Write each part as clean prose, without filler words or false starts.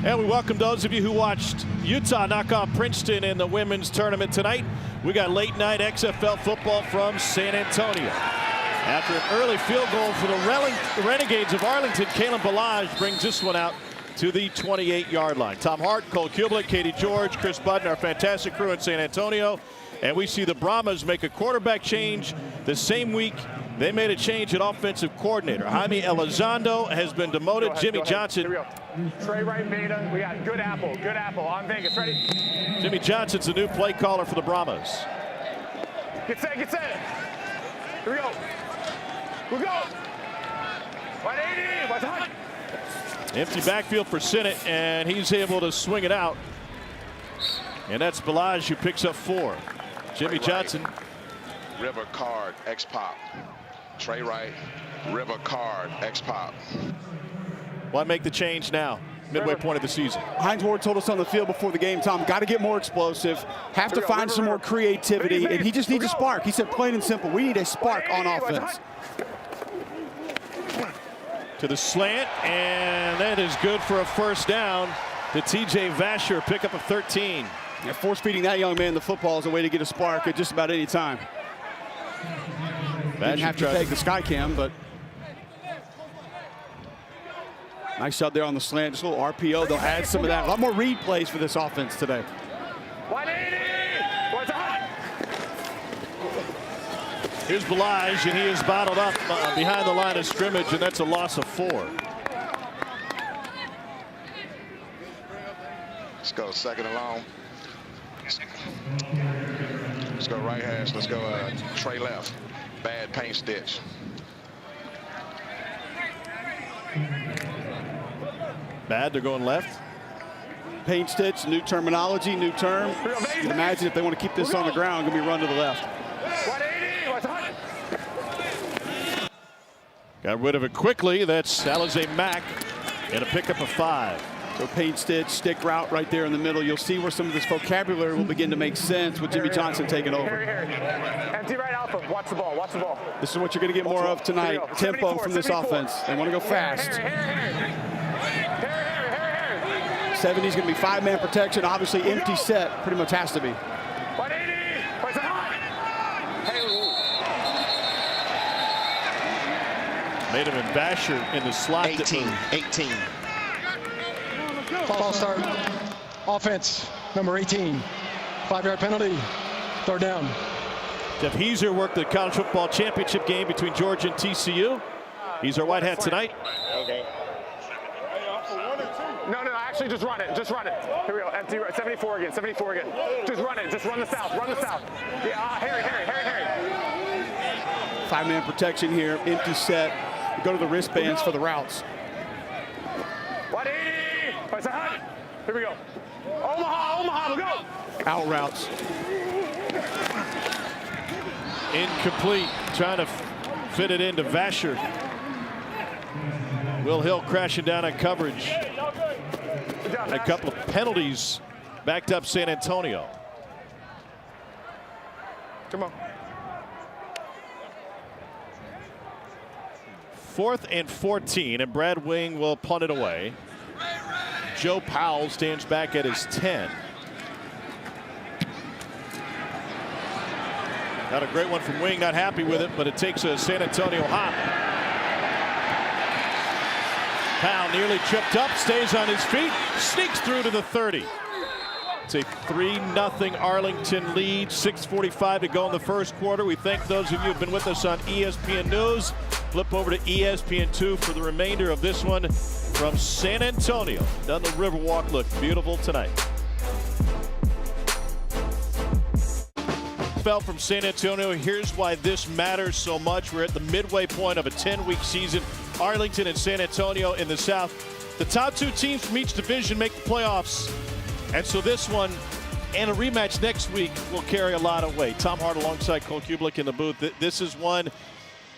And we welcome those of you who watched Utah knock off Princeton in the women's tournament tonight. We got late night XFL football from San Antonio. After an early field goal for the Renegades of Arlington, Kalen Balaj brings this one out to the 28-yard line. Tom Hart, Cole Kublik, Katie George, Chris Budden, our fantastic crew in San Antonio. And we see the Brahmas make a quarterback change the same week. They made a change at offensive coordinator. Jaime Elizondo has been demoted. Jimmy Johnson. Here we go. Trey right beta. We got good apple on Vegas. Ready? Jimmy Johnson's the new play caller for the Brahmas. Get set. Here we go. We go. 180. What's hot? Empty backfield for Sinnott, and he's able to swing it out. And that's Balaj who picks up 4. Jimmy Johnson. River card, X-Pop. Trey Wright, River card, X-Pop. Why make the change now? Midway point of the season. Hines Ward told us on the field before the game, Tom, got to get more explosive, have to find some more creativity, and he just needs a spark. He said plain and simple, we need a spark on offense. To the slant, and that is good for a first down to TJ Vasher, pickup of 13. Yeah, force-feeding that young man the football is a way to get a spark at just about any time. Didn't have to take the sky cam, but nice shot there on the slant. Just a little RPO. They'll add some of that. A lot more read plays for this offense today. 180. What's hot? Here's Balaj, and he is bottled up behind the line of scrimmage, and that's a loss of 4. Let's go second and long. Let's go right hash. Let's go Trey left. Bad paint stitch. Bad, they're going left. Paint stitch, new terminology, new term. Imagine if they want to keep this on the ground, going to be run to the left. 180. What's hot? Got rid of it quickly. That's Alize Mack, and a pickup of 5. So paint stitch, stick route right there in the middle. You'll see where some of this vocabulary will begin to make sense with Jimmy Johnson taking over. Empty right alpha. Watch the ball. Watch the ball. This is what you're going to get more of tonight. Tempo from this offense. They want to go fast. 70 is going to be 5-man protection. Obviously, empty set pretty much has to be. 180. What's hot? Made him and Vasher in the slot. 18. False start. Offense, number 18. 5-yard penalty. Third down. Jeff Heiser worked the college football championship game between Georgia and TCU. He's our white hat tonight. Okay. No, actually just run it. Here we go. Empty right. 74 again. Just run it. Just run the south. Yeah, Harry. 5-man protection here. Empty set. Go to the wristbands for the routes. 180. Here we go. Omaha, we'll go. Out routes. Incomplete. Trying to fit it into Vasher. Will Hill crashing down on coverage. A couple of penalties backed up San Antonio. Come on. 4th and 14, and Brad Wing will punt it away. Joe Powell stands back at his 10. Got a great one from Wing, not happy with it, but it takes a San Antonio hop. Powell nearly tripped up, stays on his feet, sneaks through to the 30. It's a 3-0 Arlington lead, 6:45 to go in the first quarter. We thank those of you who have been with us on ESPN News. Flip over to ESPN2 for the remainder of this one from San Antonio. Down the Riverwalk, look beautiful tonight. XFL from San Antonio. Here's why this matters so much. We're at the midway point of a 10-week season. Arlington and San Antonio in the South. The top 2 teams from each division make the playoffs. And so this one and a rematch next week will carry a lot of weight. Tom Hart alongside Cole Kublik in the booth. This is one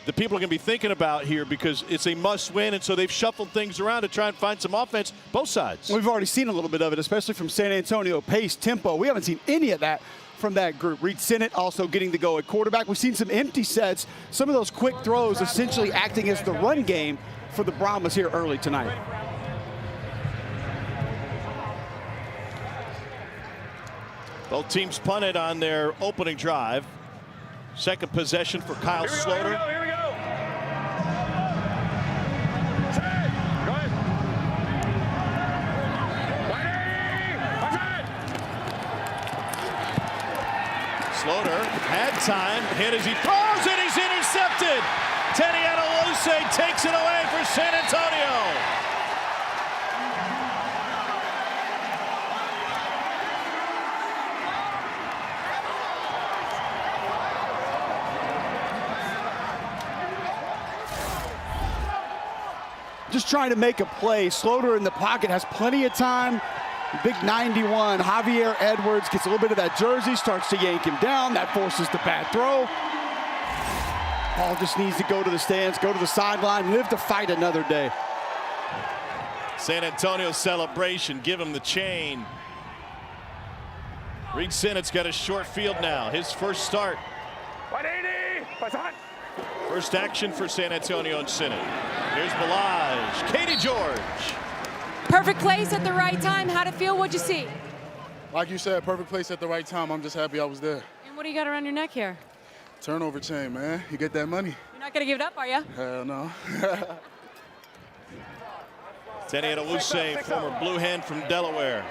that people are going to be thinking about here because it's a must-win, and so they've shuffled things around to try and find some offense, both sides. We've already seen a little bit of it, especially from San Antonio. Pace, tempo. We haven't seen any of that from that group. Reed Sinnott also getting the go at quarterback. We've seen some empty sets, some of those quick throws essentially acting as the run game for the Brahmas here early tonight. Both teams punted on their opening drive. Second possession for Kyle Sloter. Here we go. Set. Go ahead. Sloter had time, hit as he throws it, he's intercepted. Teniata takes it away for San Antonio. Just trying to make a play. Sloter in the pocket has plenty of time. Big 91, Javier Edwards gets a little bit of that jersey, starts to yank him down. That forces the bad throw. Ball just needs to go to the stands, go to the sideline, live to fight another day. San Antonio celebration, give him the chain. Reed Sinnott's got a short field now, his first start. 180. What's hot? First action for San Antonio and Sinnott. Here's Balaj, Katie George. Perfect place at the right time. How'd it feel? What'd you see? Like you said, perfect place at the right time. I'm just happy I was there. And what do you got around your neck here? Turnover chain, man. You get that money? You're not going to give it up, are you? Hell no. Teniata Wuse, former Blue Hen from Delaware.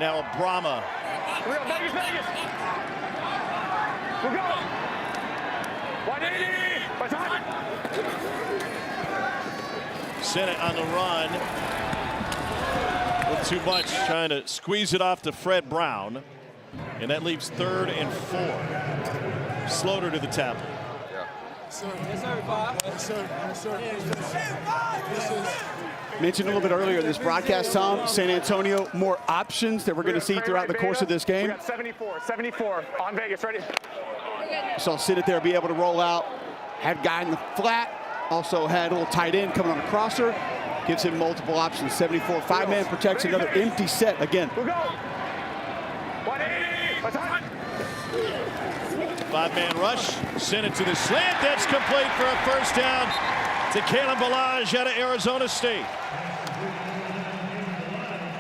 Now a Brahma. Here we go. Vegas. We're going. 180. What's hot? Sinnott on the run. With too much, trying to squeeze it off to Fred Brown. And that leaves 3rd and 4. Sloter to the tablet. Mentioned a little bit earlier in this broadcast, Tom, San Antonio, more options that we're going to see throughout the course of this game. We got 74 on Vegas. Ready? So Sinnott there be able to roll out. Had guy in the flat. Also had a little tight end coming on a crosser. Gives him multiple options. 74, 5-man protects another empty set again. We'll go. 180. What's hot? 5-man rush. Sinnott to the slant. That's complete for a first down to Kalen Balaj out of Arizona State.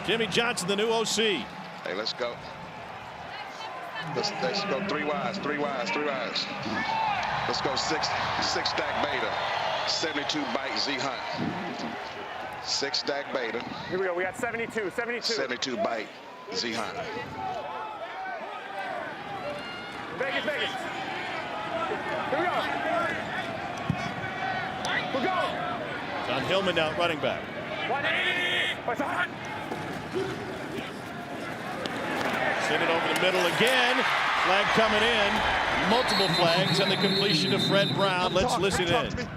Jimmy Johnson, the new OC. Hey, let's go. Let's go 3 wides. Let's go six stack beta. 72 bite Z Hunt. 6 stack beta. Here we go. We got 72. 72 bite Z Hunt. Vegas. Here we go. We'll go. John Hillman now running back. 180. What's hot? Send it over the middle again. Flag coming in. Multiple flags and the completion to Fred Brown. Let's listen in.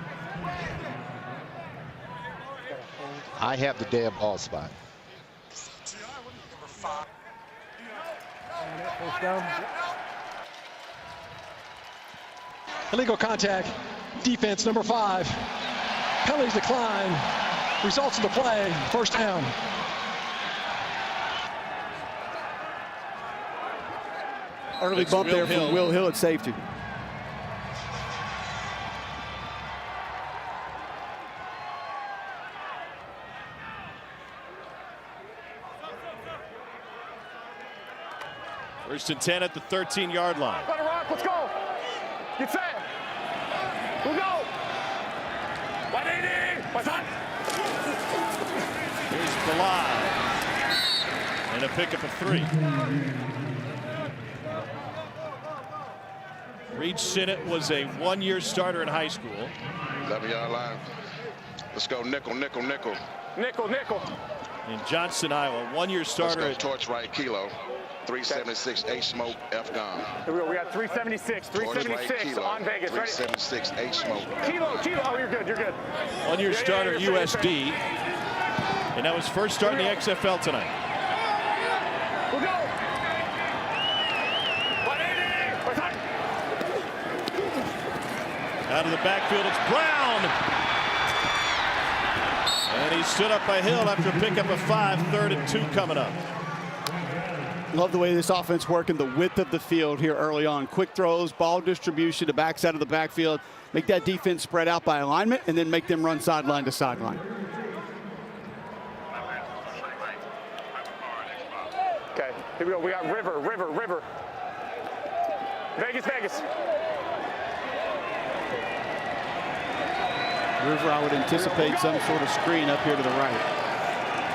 I have the damn ball spot. Illegal contact. Defense number 5. Penalties decline. Results of the play. First down. Early bump there from Will Hill at safety. First and 10 at the 13-yard line. Let it rock. Let's go. Get set. We'll go. 180. What's hot? Here's Balaj. And a pickup of 3. Reed Sinnott was a 1-year starter in high school. 11-yard line. Let's go nickel. Nickel. In Johnston, Iowa, 1-year starter. Let's go torch right kilo. 376 H smoke F gun. Here we go. We got 376. 376 on Vegas. 376 H smoke. Kilo. Oh, you're good. 1-year starter yeah, USD. And that was first start in the XFL tonight. We'll go. 180. What's hot? Out of the backfield, it's Brown. And he stood up by Hill after a pickup of 5. 3rd and 2 coming up. Love the way this offense working the width of the field here early on. Quick throws, ball distribution to backside of the backfield. Make that defense spread out by alignment and then make them run sideline to sideline. Okay. Here we go. We got River. Vegas. River, I would anticipate some sort of screen up here to the right.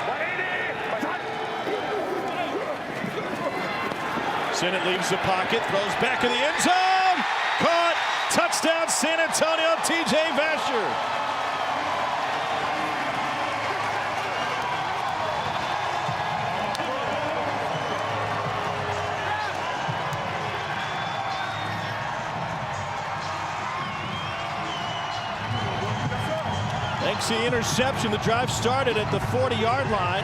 180. Sinnott leaves the pocket, throws back in the end zone. Caught. Touchdown, San Antonio, TJ Vasher. Thanks to the interception, the drive started at the 40-yard line.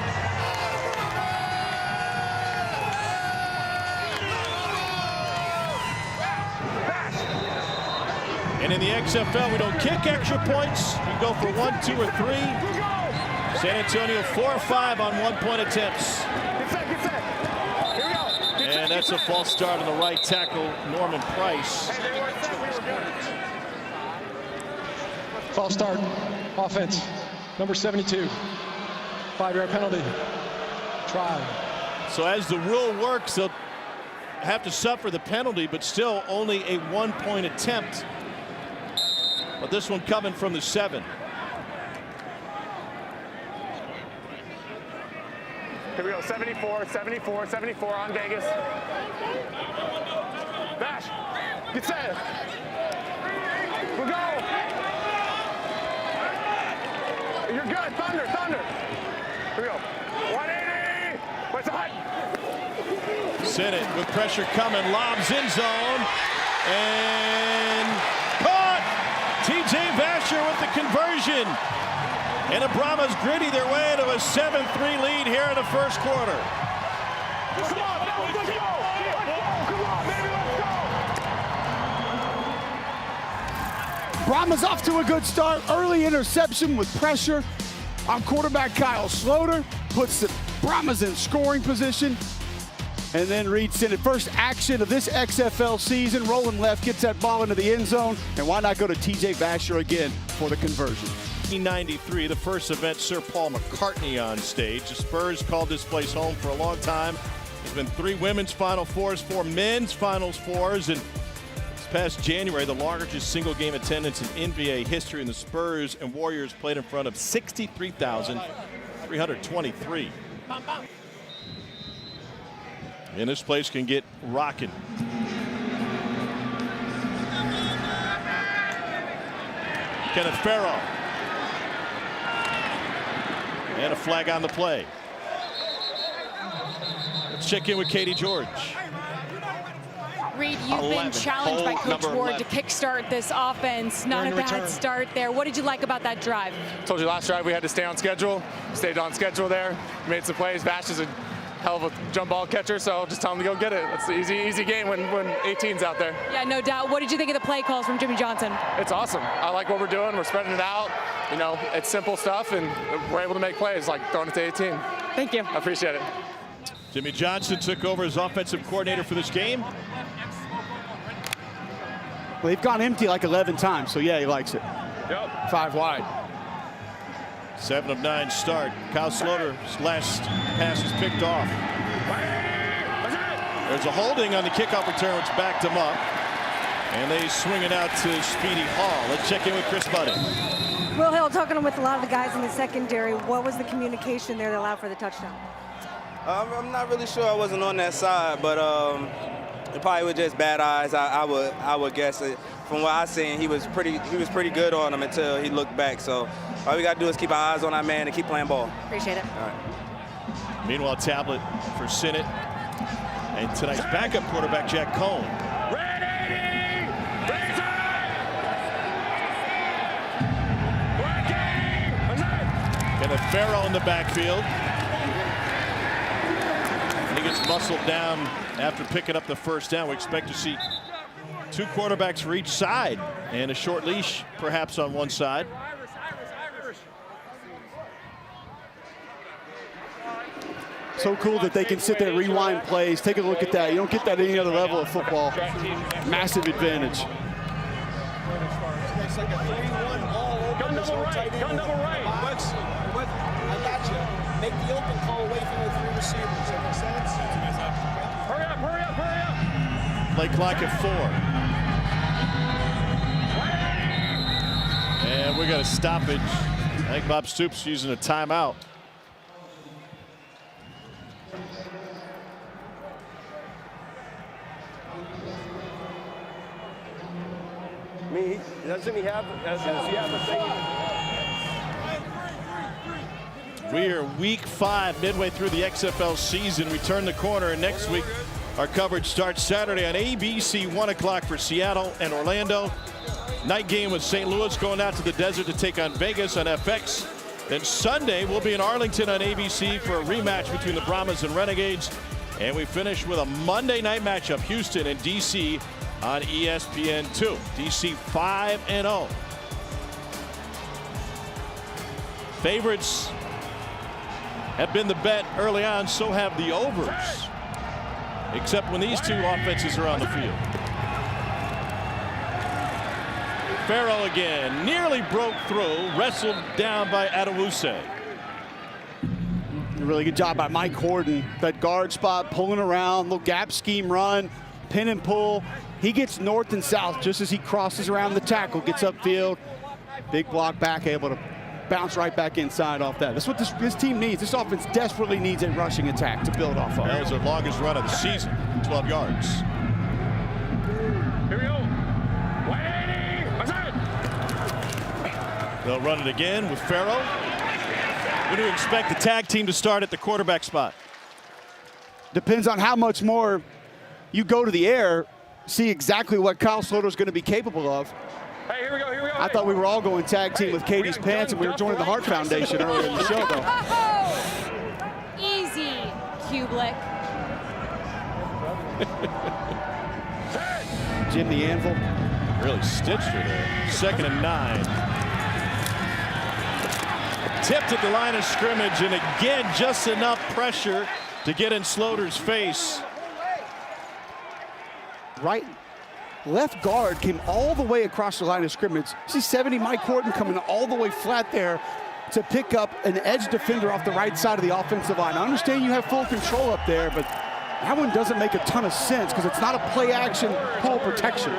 And in the XFL, we don't kick extra points. We go for 1, 2, or 3. San Antonio 4 or 5 on 1-point attempts. And that's a false start on the right tackle, Norman Price. False start. Offense. Number 72. 5-yard penalty. Try. So as the rule works, they'll have to suffer the penalty, but still only a 1-point attempt. But this one coming from the 7. Here we go. 74 on Vegas. Bash. Get set. We'll go. You're good. Thunder. Here we go. 180. What's hot? Sinnott with pressure coming, lobs in zone, and caught. TJ Vasher with the conversion. And the Brahmas gritty their way to a 7-3 lead here in the first quarter. Come on, let's go. Come on, baby, let's go. Brahmas off to a good start. Early interception with pressure on quarterback Kyle Sloter. Puts the Brahmas in scoring position. And then Reed Sinnott, first action of this XFL season. Rolling left, gets that ball into the end zone. And why not go to TJ Vasher again for the conversion? 1993, the first event, Sir Paul McCartney on stage. The Spurs called this place home for a long time. There's been 3 women's Final Fours, 4 men's Finals Fours, and this past January, the largest single game attendance in NBA history, and the Spurs and Warriors played in front of 63,323. And this place can get rocking. Kenneth Farrow. And a flag on the play. Let's check in with Katie George. Reed, you've been challenged by Coach Ward to kickstart this offense. Not a bad start there. What did you like about that drive? Told you last drive we had to stay on schedule. Stayed on schedule there. Made some plays. Vash is a hell of a jump ball catcher, so just tell him to go get it. It's an easy game when 18's out there. Yeah, no doubt. What did you think of the play calls from Jimmy Johnson? It's awesome. I like what we're doing. We're spreading it out. You know, it's simple stuff, and we're able to make plays like throwing it to 18. Thank you. I appreciate it. Jimmy Johnson took over as offensive coordinator for this game. Well, they've gone empty like 11 times, so yeah, he likes it. Yep. 5 wide. 7 of 9 start. Kyle Sloter's last pass is picked off. There's a holding on the kickoff return, which backed him up. And they swing it out to Speedy Hall. Let's check in with Chris Buddy. Will Hill, talking with a lot of the guys in the secondary, what was the communication there that allowed for the touchdown? I'm not really sure. I wasn't on that side, but it probably was just bad eyes. I would guess it. From what I seen, he was pretty good on him until he looked back. So all we got to do is keep our eyes on our man and keep playing ball. Appreciate it. All right. Meanwhile, tablet for Sinnott. And tonight's backup quarterback, Jack Cohn. Kenneth Farrow in the backfield. And he gets muscled down after picking up the first down. We expect to see 2 quarterbacks for each side and a short leash perhaps on one side. So cool that they can sit there and rewind plays. Take a look at that. You don't get that at any other level of football. Massive advantage. Gun double right. I got you. make the open call away from the 3 receivers. Does that make sense? Hurry up, hurry up, hurry up. Play clock at 4. And we got a stoppage. I think Bob Stoops using a timeout. Doesn't he have a thing? We are week 5, midway through the XFL season. We turn the corner, and next week our coverage starts Saturday on ABC, 1 o'clock for Seattle and Orlando. Night game with St. Louis going out to the desert to take on Vegas on FX. Then Sunday we'll be in Arlington on ABC for a rematch between the Brahmas and Renegades. And we finish with a Monday night matchup, Houston and DC on ESPN2. DC 5-0. Favorites have been the bet early on, so have the overs. Except when these two offenses are on the field. Farrell again, nearly broke through, wrestled down by Adewuse. A really good job by Mike Horton. That guard spot, pulling around, little gap scheme run, pin and pull. He gets north and south just as he crosses around the tackle, gets upfield. Big block back, able to bounce right back inside off that. That's what this team needs. This offense desperately needs a rushing attack to build off of. That was their longest run of the season, 12 yards. Here we go. 180. They'll run it again with Farrell. What do you expect the tag team to start at the quarterback spot? Depends on how much more you go to the air, see exactly what Kyle Sloter's going to be capable of. Hey, here we go, here we go. I thought we were all going tag team with Katie's Pants, and we were joining the Hart Foundation earlier in the show, though. Easy, Kublick. Jim the Anvil. Really stitched her there. 2nd and 9. Tipped at the line of scrimmage, and again, just enough pressure to get in Sloter's face. Left guard came all the way across the line of scrimmage. See 70 Mike Horton coming all the way flat there to pick up an edge defender off the right side of the offensive line. I understand you have full control up there, but that one doesn't make a ton of sense because it's not a play action pull protection.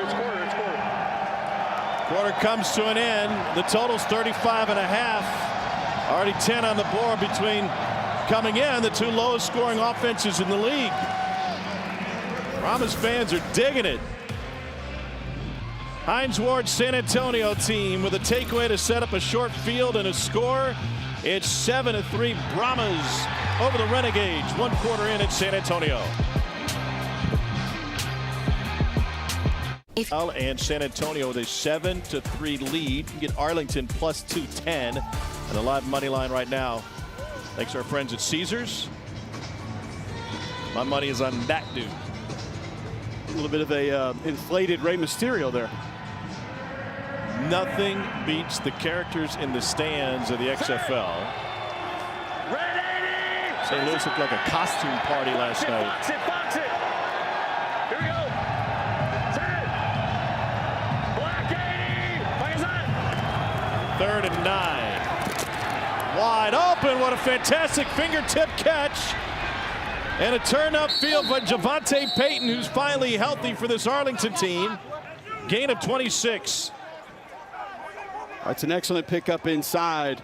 Quarter comes to an end. The total's 35.5. Already 10 on the board between coming in the two lowest scoring offenses in the league. Brahmas fans are digging it. Hines Ward's San Antonio team with a takeaway to set up a short field and a score. It's 7-3 Brahmas over the Renegades. 1 quarter in at San Antonio. And San Antonio with a 7-3 lead. You can get Arlington plus 210 and a live money line right now. Thanks to our friends at Caesars. My money is on that dude. A little bit of a inflated Rey Mysterio there. Nothing beats the characters in the stands of the XFL. St. Louis looked like a costume party last night. Box it, box it. Here we go. Set. Black 80. 3rd and 9. Wide open. What a fantastic fingertip catch. And a turn upfield by Javante Payton, who's finally healthy for this Arlington team. Gain of 26. That's an excellent pickup inside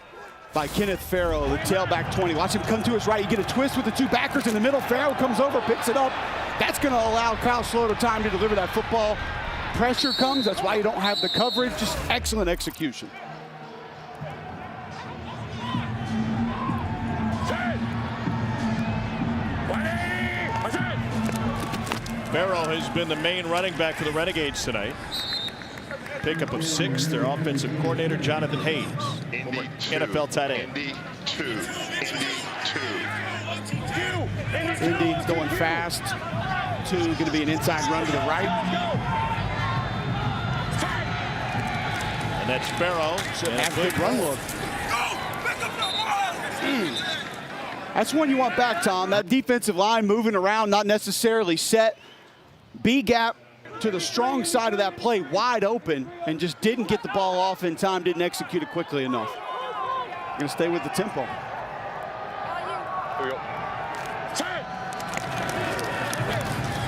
by Kenneth Farrell, the tailback 20. Watch him come to his right. You get a twist with the two backers in the middle. Farrell comes over, picks it up. That's going to allow Kyle Sloter time to deliver that football. Pressure comes. That's why you don't have the coverage. Just excellent execution. Farrell has been the main running back for the Renegades tonight. Pickup of 6, their offensive coordinator, Jonathan Hayes, former NFL tight end. Indy going fast. 2 going to be an inside run to the right. And that's Farrell. And a big run look. That's one you want back, Tom. That defensive line moving around, not necessarily set. B-gap to the strong side of that play, wide open, and just didn't get the ball off in time, didn't execute it quickly enough. Going to stay with the tempo. Here we go.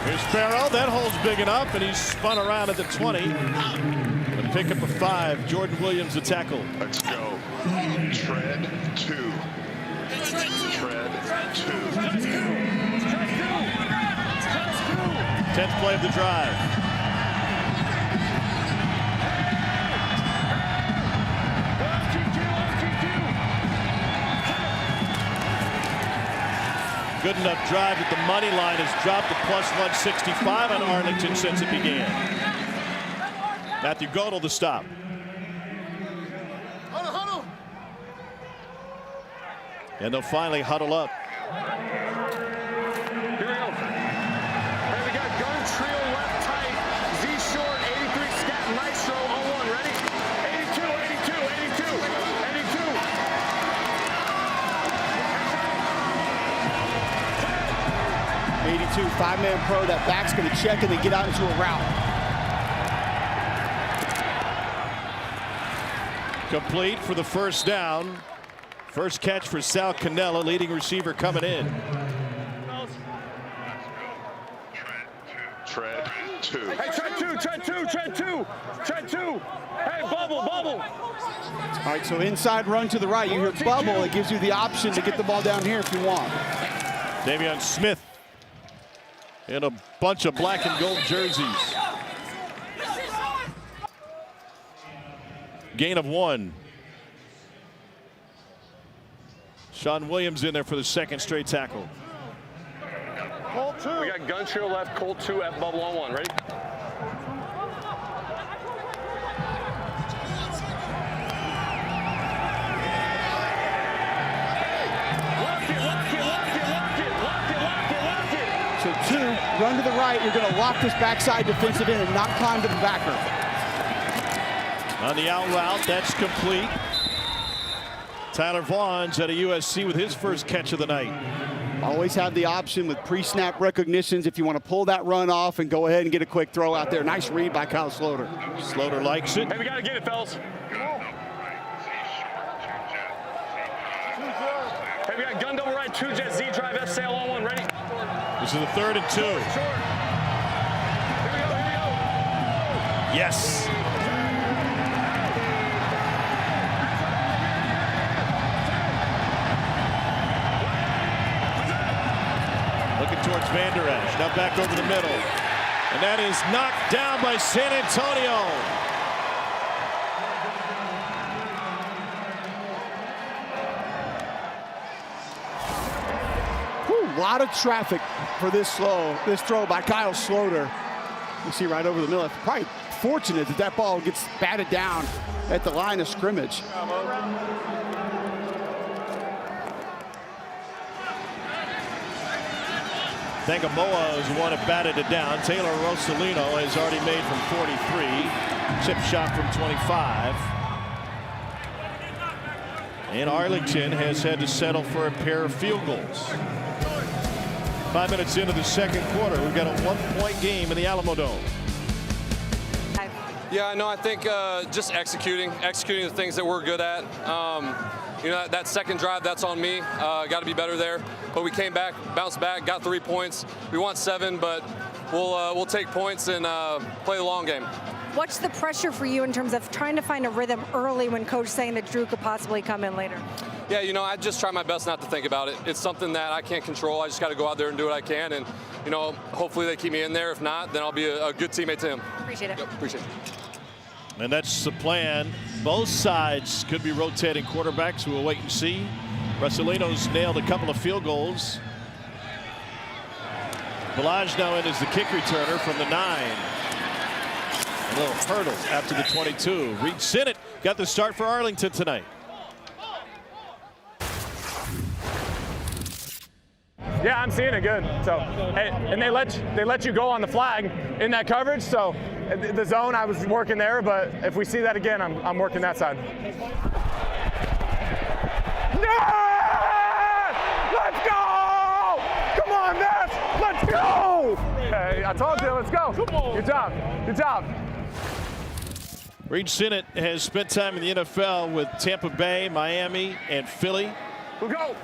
Here's Farrell. That hole's big enough, and he's spun around at the 20. A pick up a 5. Jordan Williams, the tackle. Let's go. Tread 2. Tread 2. 10th play of the drive. Good enough drive that the money line has dropped to plus 165 on Arlington since it began. Matthew Godel the stop. Huddle. And they'll finally huddle up. Here we go. Hey, we got gun trio left tight. Z short, 83 scat maestro on 1. Ready? 82, 82, 82, 82. 82, 5-man pro. That back's going to check and then get out into a route. Complete for the first down. First catch for Sal Cannella, leading receiver coming in. Tread 2. Hey, tread 2, tread 2, tread 2, tread 2. Hey, bubble. All right, so inside run to the right. You hear bubble. It gives you the option to get the ball down here if you want. Davion Smith in a bunch of black and gold jerseys. Gain of 1. Sean Williams in there for the second straight tackle. Colt 2. We got gun trio left, Colt 2, F bubble on 1. Ready? So 2, run to the right. You're going to lock this backside defensive end and not climb to the backer. On the out route, that's complete. Tyler Vaughn's at a USC with his first catch of the night. Always have the option with pre-snap recognitions if you want to pull that run off and go ahead and get a quick throw out there. Nice read by Kyle Sloter. Sloter likes it. Hey, we got to get it, fellas. Hey, we got gun double right, 2 jet Z drive F sail on 1. Ready? This is the 3rd and 2. Here we go. Yes. Looking towards Van Der Esch. Now back over the middle. And that is knocked down by San Antonio. A lot of traffic for this throw by Kyle Sloter. You see right over the middle. It's probably fortunate that that ball gets batted down at the line of scrimmage. Tangamoa is the one that batted it down. Taylor Rosalino has already made from 43. Chip shot from 25. And Arlington has had to settle for a pair of field goals. 5 minutes into the second quarter, we've got a 1-point game in the Alamo Dome. Yeah, no, I think just executing the things that we're good at. You know, that second drive, that's on me. Got to be better there. But we came back, bounced back, got 3 points. We want 7, but we'll take points and play the long game. What's the pressure for you in terms of trying to find a rhythm early when coach saying that Drew could possibly come in later? Yeah, you know, I just try my best not to think about it. It's something that I can't control. I just got to go out there and do what I can. And, you know, hopefully they keep me in there. If not, then I'll be a good teammate to him. Appreciate it. Yep, appreciate it. And that's the plan. Both sides could be rotating quarterbacks. We'll wait and see. Rosalino's nailed a couple of field goals. Balaj now in as the kick returner from the 9. A little hurdle after the 22. Reed Sinnott got the start for Arlington tonight. Yeah, I'm seeing it good. So, and they let you go on the flag in that coverage. So, the zone, I was working there, but if we see that again, I'm working that side. Yes! Let's go! Come on, Ness! Let's go! Hey, I told you, let's go. Good job. Good job. Reed Sinnott has spent time in the NFL with Tampa Bay, Miami, and Philly. We'll go.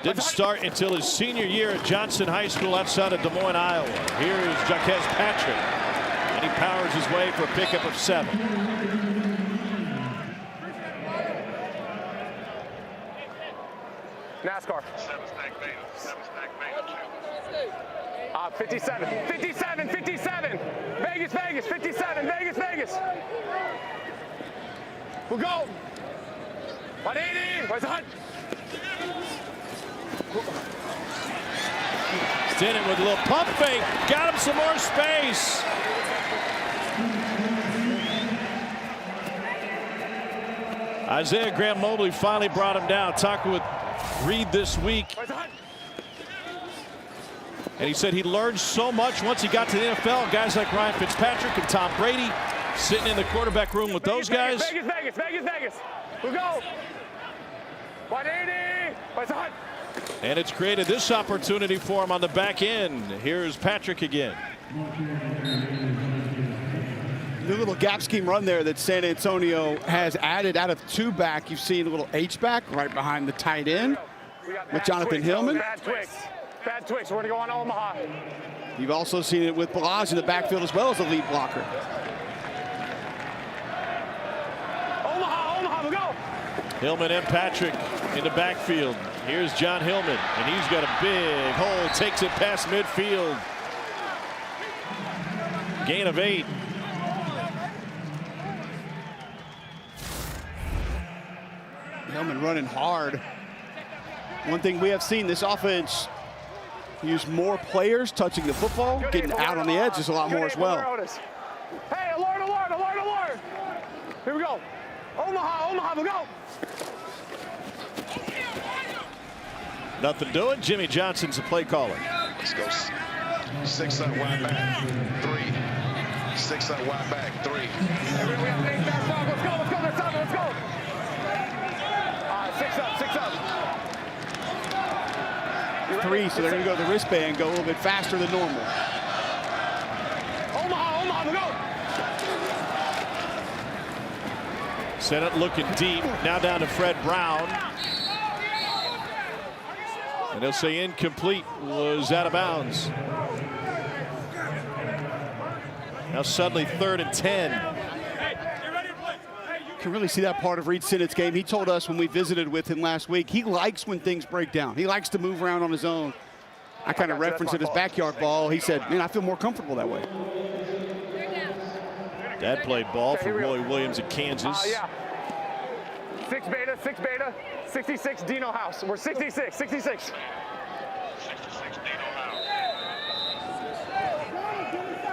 Didn't start until his senior year at Johnson High School outside of Des Moines, Iowa. Here is Jaquez Patrick, and he powers his way for a pickup of 7. NASCAR. 57, 57, 57. Vegas, Vegas, 57, Vegas, Vegas. We'll go. 180, where's the hunt? Stanton with a little pump fake. Got him some more space. Isaiah Graham Mobley finally brought him down. Talking with Reed this week. And he said he learned so much once he got to the NFL. Guys like Ryan Fitzpatrick and Tom Brady sitting in the quarterback room with those guys. Vegas, Vegas, Vegas, Vegas. We'll go. 180. Where's the hunt? And it's created this opportunity for him on the back end. Here's Patrick again. The little gap scheme run there that San Antonio has added out of 2 back. You've seen a little H-back right behind the tight end with Jonathan Hillman. Bad twix. Bad twix. We're going to go on Omaha. You've also seen it with Balazs in the backfield as well as a lead blocker. Omaha, Omaha, we'll go. Hillman and Patrick in the backfield. Here's John Hillman, and he's got a big hole. Takes it past midfield. Gain of 8. Hillman running hard. One thing we have seen this offense use more players touching the football, getting out on the edges a lot more as well. Hey, alert, alert, alert, alert. Here we go. Omaha, Omaha, we'll go. Nothing doing. Jimmy Johnson's the play caller. Let's go. 6 up, wide back. 3. 6 up, wide back. 3. Let's go, let's go, let's go, let's go. 6 up, 6 up. 3, so they're going to go to the wristband, go a little bit faster than normal. Omaha, Omaha, we'll go. Sennett looking deep. Now down to Fred Brown. And they'll say incomplete, was out of bounds. Now suddenly 3rd and 10. You can really see that part of Reed Sennett's game. He told us when we visited with him last week, he likes when things break down. He likes to move around on his own. I kind of referenced it as backyard ball. He said, man, I feel more comfortable that way. Dad played ball for Roy Williams at Kansas. Yeah. 6 beta, 6 beta, 66 Dino House. We're 66, 66. 66 Dino House.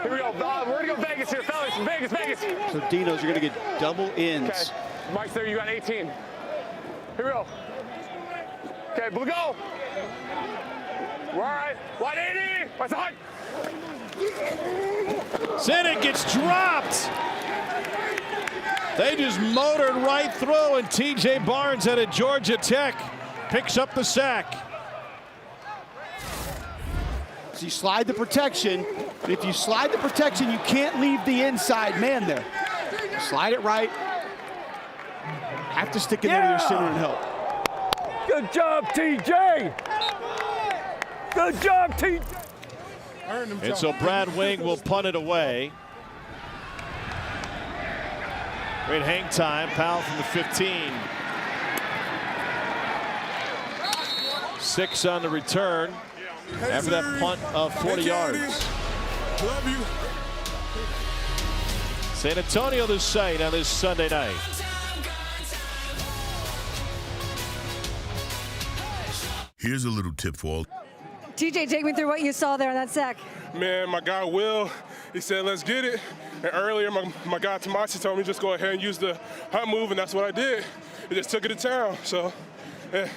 Here we go. We're going to go Vegas here, fellas. Vegas, Vegas. So Dino's, you're going to get double ins. Okay. Mike's there, you got 18. Here we go. Okay, we'll go. We're all right. 180. What's the hunt? Sennett gets dropped. They just motored right through, and T.J. Barnes out of Georgia Tech picks up the sack. So you slide the protection. And if you slide the protection, you can't leave the inside man there. Slide it right. Have to stick it into their center and help. Good job, T.J. Good job, T.J. And so Brad Wing will punt it away. Great hang time. Powell from the 15. 6 on the return after that punt of 40 yards. Love you. San Antonio this site on this Sunday night. Here's a little tip for all. TJ, take me through what you saw there on that sack. Man, my guy Will, he said, let's get it. And earlier, my guy Tomasi told me just go ahead and use the hunt move, and that's what I did. It just took it to town. So, hey,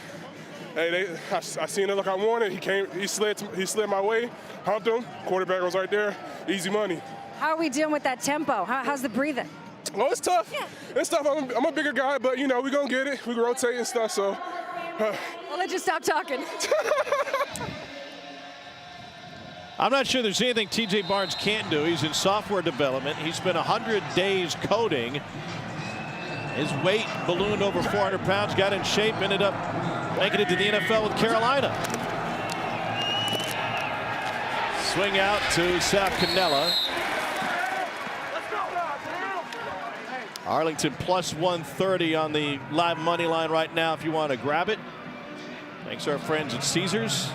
I seen it like I wanted. He slid my way, humped him. Quarterback was right there. Easy money. How are we dealing with that tempo? How's the breathing? Oh, it's tough. Yeah. It's tough. I'm a bigger guy, but, you know, we're going to get it. We can rotate and stuff, so. I'll let you stop talking. I'm not sure there's anything T.J. Barnes can't do. He's in software development. He spent 100 days coding. His weight ballooned over 400 pounds, got in shape, ended up making it to the NFL with Carolina. Swing out to Sal Cannella. Arlington plus 130 on the live money line right now if you want to grab it. Thanks to our friends at Caesars.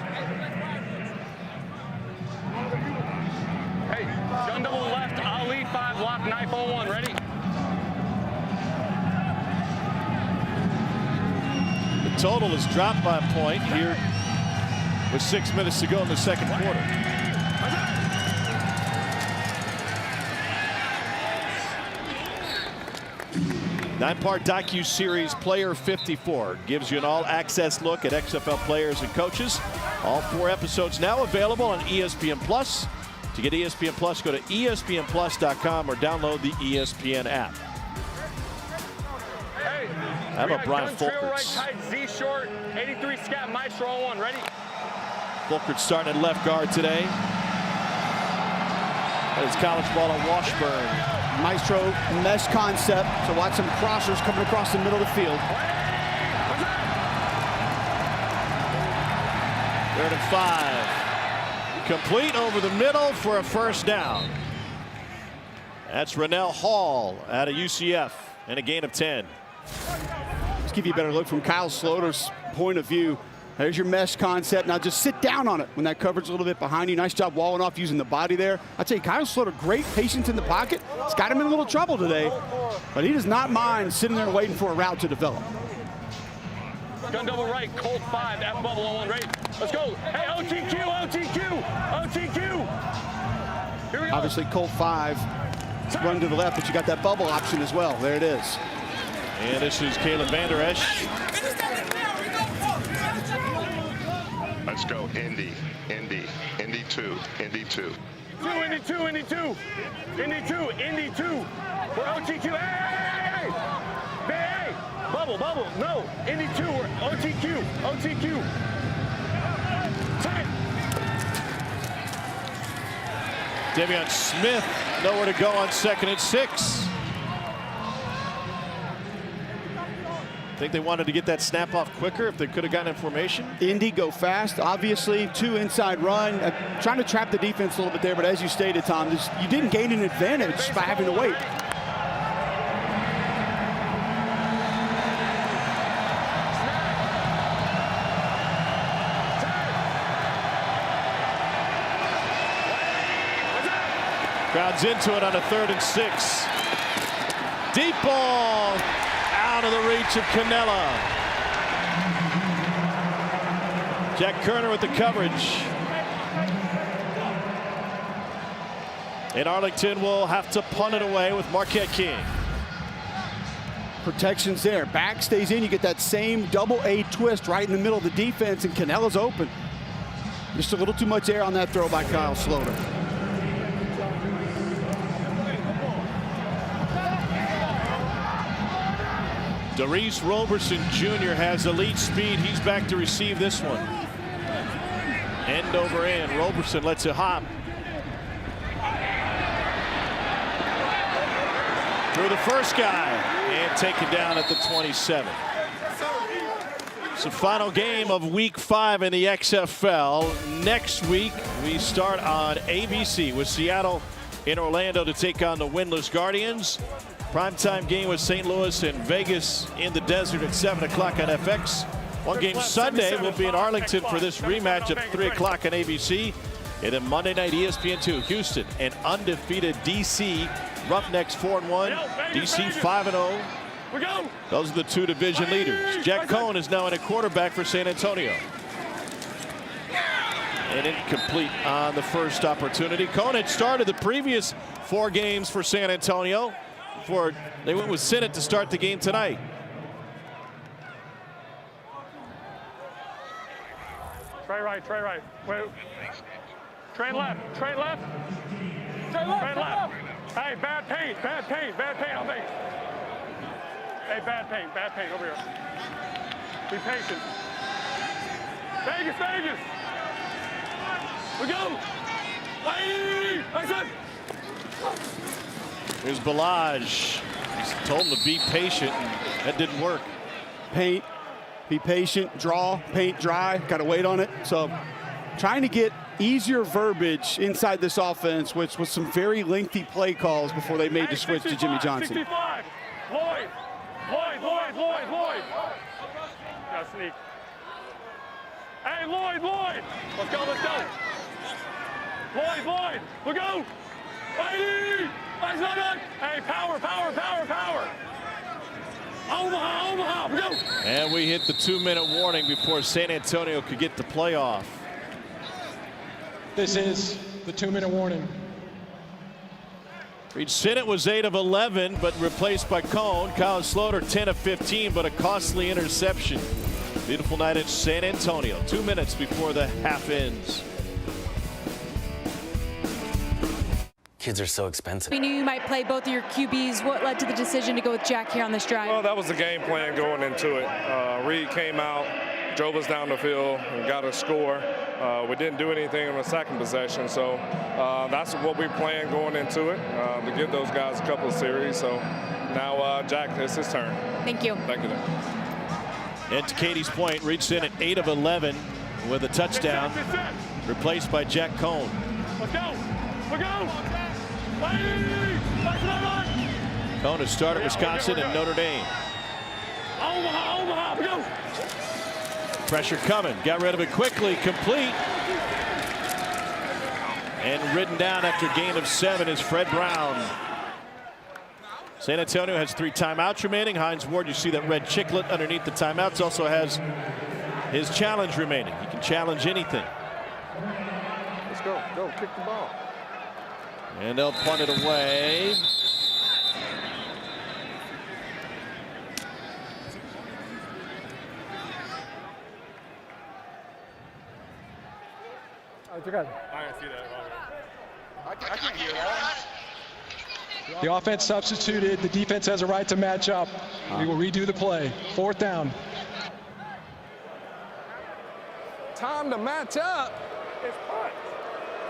Hey, gun double left, Ali 5, lock knife on 1, ready? The total has dropped by a point here with 6 minutes to go in the second quarter. Nine-part docu-series Player 54 gives you an all-access look at XFL players and coaches. All 4 episodes now available on ESPN Plus. To get ESPN Plus, go to ESPNplus.com or download the ESPN app. Hey, how about Brian Trail right Fulkerts? tight, Z short, 83 scat, Maestro on 1, ready? Fulkerts starting at left guard today. That is college ball on Washburn. Maestro mesh concept, so watch some crossers coming across the middle of the field. 3rd and 5. Complete over the middle for a first down. That's Rennell Hall out of UCF and a gain of 10. Let's give you a better look from Kyle Sloter's point of view. There's your mesh concept. Now just sit down on it when that coverage is a little bit behind you. Nice job walling off using the body there. I'd say Kyle Sloter, great patience in the pocket. It's got him in a little trouble today, but he does not mind sitting there waiting for a route to develop. Gun double right, Colt 5, F bubble on 1, ready? Let's go. Hey, OTQ, OTQ, OTQ. Here we go. Obviously Colt 5 run to the left, but you got that bubble option as well. There it is. And this is Caleb Van Der Esch. Let's go, Indy 2, Indy 2. Indy 2. We're OTQ. Hey! Hey! Bubble. No. Indy 2. We're OTQ. Devion Smith nowhere to go on 2nd and 6. Think they wanted to get that snap off quicker if they could have gotten in formation. Indy go fast, obviously 2 inside run, trying to trap the defense a little bit there, but as you stated, Tom, you didn't gain an advantage by having to wait. Crowd's into it on a 3rd and 6. Deep ball. Out of the reach of Cannella. Jack Kerner with the coverage. And Arlington will have to punt it away with Marquette King. Protection's there. Back stays in. You get that same double A twist right in the middle of the defense, and Cannella's open. Just a little too much air on that throw by Kyle Sloter. Darius Roberson Jr. has elite speed. He's back to receive this one. End over end. Roberson lets it hop. Through the first guy and taken down at the 27. It's the final game of week 5 in the XFL. Next week, we start on ABC with Seattle in Orlando to take on the winless Guardians. Primetime game with St. Louis and Vegas in the desert at 7 o'clock on FX. One game Sunday will be in Arlington for this rematch at 3 o'clock on ABC. And then Monday night ESPN2, Houston and undefeated DC. Roughnecks 4-1, DC 5-0. Those are the 2 division leaders. Jack Cohn is now in a quarterback for San Antonio. And incomplete on the first opportunity. Cohn had started the previous 4 games for San Antonio before they went with Sinnott to start the game tonight. Trey right. Wait. Train left. Hey, bad paint, I think. Hey, bad paint, over here. Be patient. Vegas. We go. Hey, Here's Balaj. He's told him to be patient, and that didn't work. Paint, Be patient, draw, paint dry, got to wait on it. So trying to get easier verbiage inside this offense, which was some very lengthy play calls before they made the switch to Jimmy Johnson. 65. Lloyd. Lloyd. Got to sneak. Hey, Lloyd. Let's go. Lloyd. We'll go. Hey, power. Omaha, go. And we hit the 2-minute warning before San Antonio could get the playoff. This is the 2-minute warning. Reed Sinnott was 8 of 11, but replaced by Cone. Colin Slaughter 10 of 15, but a costly interception. Beautiful night in San Antonio. 2 minutes before the half ends. Kids are so expensive. We knew you might play both of your QBs. What led to the decision to go with Jack here on this drive? Well, that was the game plan going into it. Reed came out, drove us down the field, and got a score. We didn't do anything on the second possession, so that's what we planned going into it, to give those guys a couple of series. So now Jack, it's his turn. Thank you. Thank you. And to Katie's point, Reed Sinnott 8 of 11 with a touchdown, replaced by Jack Cone. Let's go. Cone has started Wisconsin and Notre Dame. Omaha, go. Pressure coming. Got rid of it quickly. Complete. And ridden down after gain of 7 is Fred Brown. San Antonio has 3 timeouts remaining. Hines Ward, you see that red chiclet underneath the timeouts, also has his challenge remaining. He can challenge anything. Let's go. Kick the ball. And they'll punt it away. I didn't see that. I can't hear that. The offense substituted. The defense has a right to match up. We will redo the play. 4th down. Time to match up?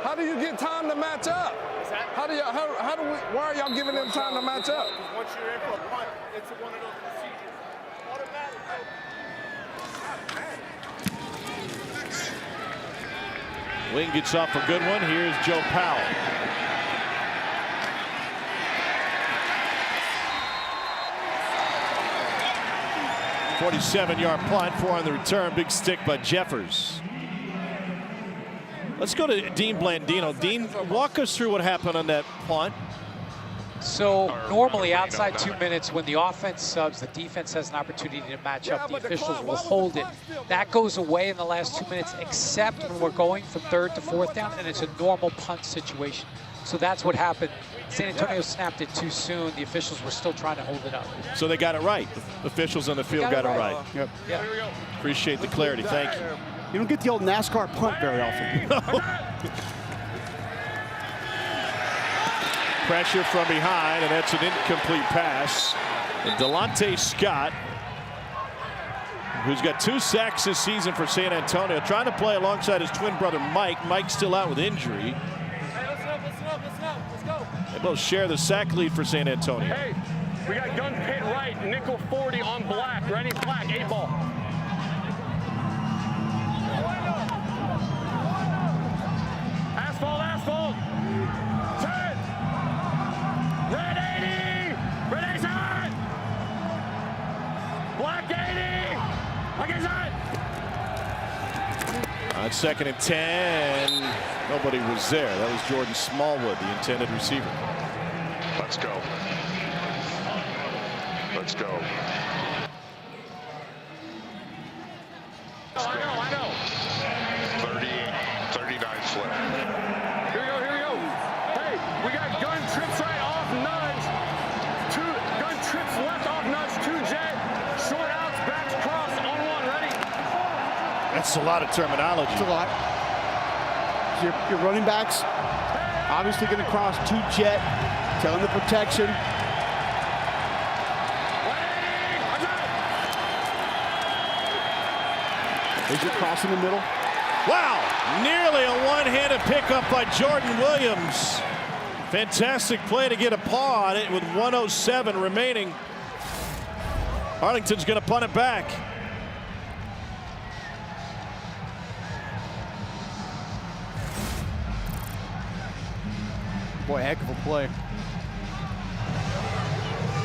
How do you get time to match up? Why are y'all giving them time to match up? Once you're in for a punt, it's one of those procedures. Automatic. Wing gets off a good one. Here's Joe Powell. "47-yard punt, 4 on the return. Big stick by Jeffers. Let's go to Dean Blandino. Dean, walk us through what happened on that punt. So normally outside 2 minutes, when the offense subs, the defense has an opportunity to match up. The officials will hold it. That goes away in the last 2 minutes, except when we're going from 3rd to 4th down, and it's a normal punt situation. So that's what happened. San Antonio snapped it too soon. The officials were still trying to hold it up. So they got it right. The officials on the field got it right. Yep. Yeah. Appreciate the clarity. Thank you. You don't get the old NASCAR punt very often. Pressure from behind, and that's an incomplete pass. And Delonte Scott, who's got 2 sacks this season for San Antonio, trying to play alongside his twin brother Mike. Mike's still out with injury. Hey, listen up. Let's go. They both share the sack lead for San Antonio. Hey, we got gun pit right, nickel 40 on black, ready black, 8 ball. Asphalt. 10. Red 80. Red 80 side. Black 80. Black 80 side. On 2nd and 10, nobody was there. That was Jordan Smallwood, the intended receiver. Let's go. I know. 39 left. Here we go. Hey, we got gun trips right off nudge. 2 gun trips left off nudge. 2 jet. Short outs, backs cross on 1. Ready? That's a lot of terminology. It's a lot. Your running backs obviously going to cross 2 jet, telling the protection. There's your cross in the middle. Wow, nearly a one-handed pickup by Jordan Williams. Fantastic play to get a paw on it with 1:07 remaining. Arlington's going to punt it back. Boy, heck of a play.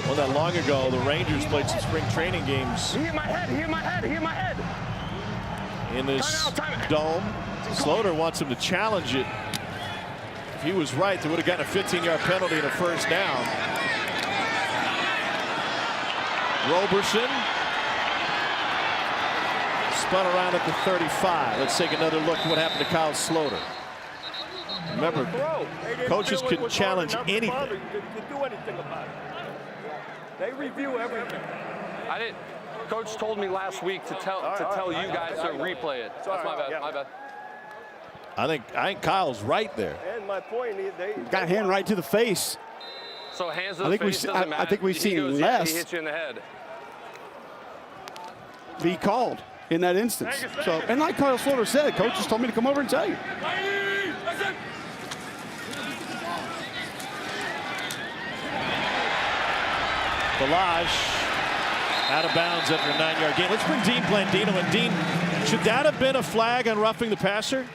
Well, not long ago, the Rangers played some spring training games. He hit my head, he hit my head, he hit my head. In this dome. Slaughter wants him to challenge it. If he was right, they would have gotten a 15-yard penalty and a first down. Roberson spun around at the 35. Let's take another look at what happened to Kyle Slaughter. Remember, coaches can challenge anything. They review everything. I didn't. Coach told me last week to tell you guys to replay it. That's my bad. My bad. I think Kyle's right there. And my point is they got a hand right to the face. So hands to the face doesn't matter. I think we've seen goes, less. He hits you in the head. Be called in that instance. So, and like Kyle Slaughter said, coach just told me to come over and tell you. Balazs out of bounds after a 9-yard gain. Let's bring Dean Blandino in. Dean, should that have been a flag on roughing the passer?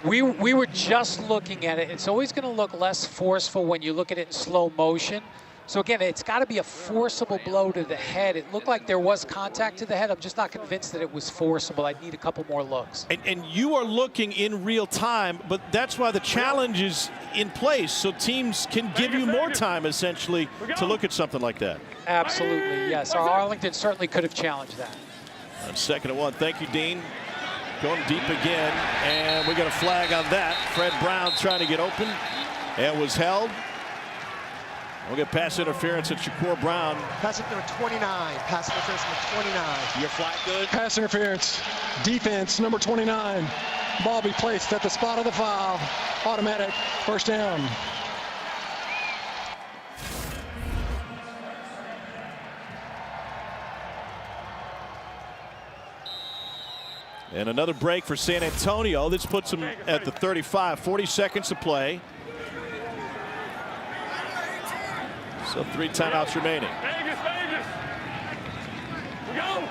We were just looking at it. It's always going to look less forceful when you look at it in slow motion. So again, it's got to be a forcible blow to the head. It looked like there was contact to the head. I'm just not convinced that it was forcible. I'd need a couple more looks. And you are looking in real time, but that's why the challenge is in place, so teams can give you more time, essentially, to look at something like that. Absolutely, yes. Our Arlington certainly could have challenged that. On 2nd and 1. Thank you, Dean. Going deep again, and we got a flag on that. Fred Brown trying to get open and was held. We'll get pass interference at Shakur Brown. Pass number 29. Pass interference number 29. Your flag good? Pass interference. Defense number 29. Ball be placed at the spot of the foul. Automatic first down. And another break for San Antonio. This puts them at the 35. 40 seconds to play. So 3 timeouts remaining. Vegas, Vegas. We go.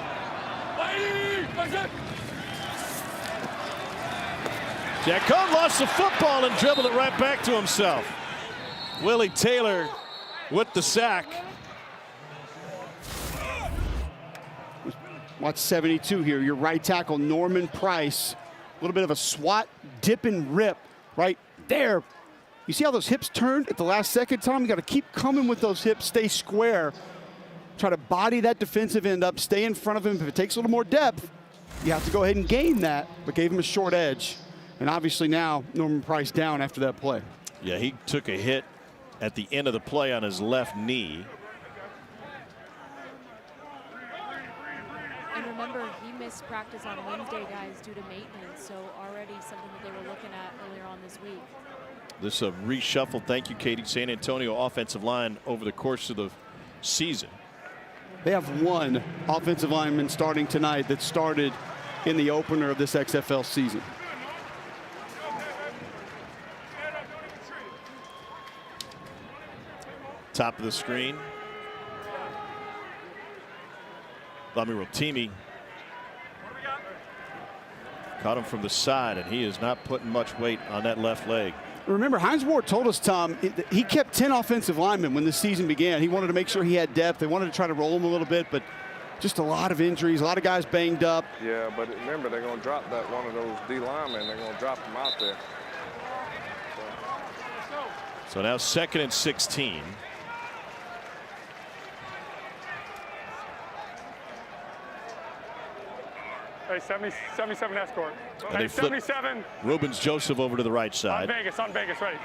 Jack Cohn lost the football and dribbled it right back to himself. Willie Taylor with the sack. Watch 72 here. Your right tackle, Norman Price. A little bit of a swat, dip and rip right there. You see how those hips turned at the last second, Tom? You got to keep coming with those hips, stay square. Try to body that defensive end up, stay in front of him. If it takes a little more depth, you have to go ahead and gain that, but gave him a short edge. And obviously now Norman Price down after that play. Yeah, he took a hit at the end of the play on his left knee. And remember, he missed practice on Wednesday, guys, due to maintenance. So already something that they were looking at earlier on this week. This reshuffle. Thank you, Katie. San Antonio offensive line over the course of the season. They have one offensive lineman starting tonight that started in the opener of this XFL season. Top of the screen. Lami Rotimi caught him from the side, and he is not putting much weight on that left leg. Remember, Hines Ward told us, Tom, he kept 10 offensive linemen when the season began. He wanted to make sure he had depth. They wanted to try to roll him a little bit, but just a lot of injuries, a lot of guys banged up. Yeah, but remember, they're going to drop that one of those D linemen. They're going to drop them out there. So now 2nd and 16. Hey, 77 escort. And they flip 77. Rubens Joseph over to the right side. On Vegas, ready.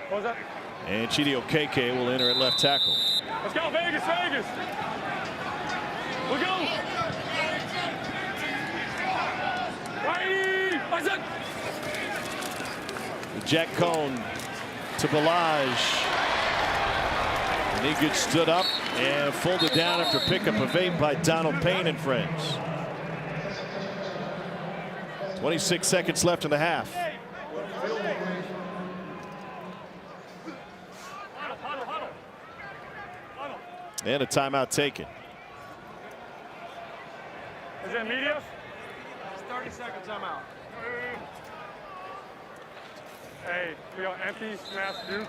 What was that? And Chidi Okeke will enter at left tackle. Let's go, Vegas, Vegas. We go. Righty. Jack Cohn to Balazs. And he gets stood up and folded down after pickup of 8 by Donald Payne and friends. 26 seconds left in the half. And a timeout taken. Is it media? 30 seconds, I'm out. Hey, we got empty smash Duke.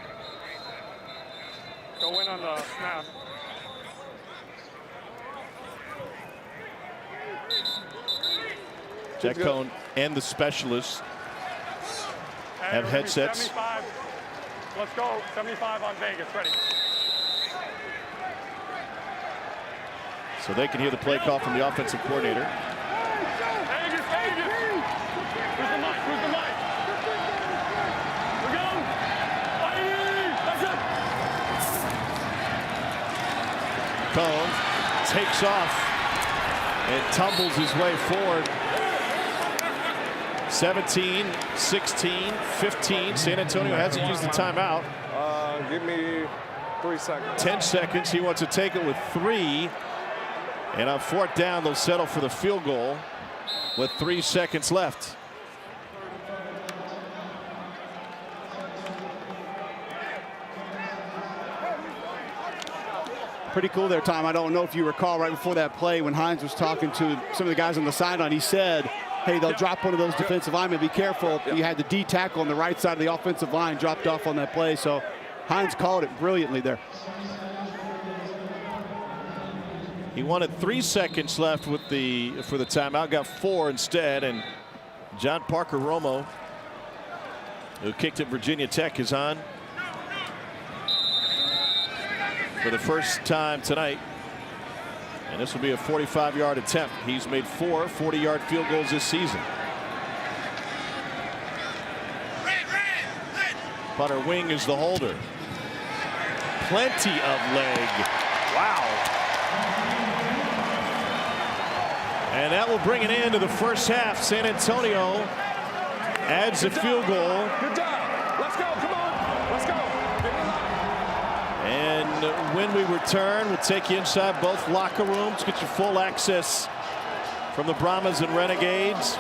Go in on the smash. Jack Cohn and the specialists have headsets. 75. Let's go. 75 on Vegas. Ready. So they can hear the play call from the offensive coordinator. Vegas, Vegas. Who's the mic? Who's the mic? We're going. That's it. Cohn takes off and tumbles his way forward. 17, 16, 15. San Antonio hasn't used the timeout. Give me 3 seconds. 10 seconds. He wants to take it with 3. And on 4th down, they'll settle for the field goal with 3 seconds left. Pretty cool there, Tom. I don't know if you recall right before that play when Hines was talking to some of the guys on the sideline, he said, hey, they'll drop one of those defensive linemen. Be careful. You had the D tackle on the right side of the offensive line dropped off on that play. So Hines called it brilliantly there. He wanted 3 seconds left with for the timeout, got 4 instead, and John Parker Romo, who kicked at Virginia Tech, is on for the first time tonight. And this will be a 45-yard attempt. He's made 4 40-yard field goals this season. Punter Wing is the holder. Plenty of leg. Wow. And that will bring an end to the first half. San Antonio adds a field goal. Good job. Let's go. Come on. Let's go. And when we return, we'll take you inside both locker rooms, get you full access from the Brahmas and Renegades.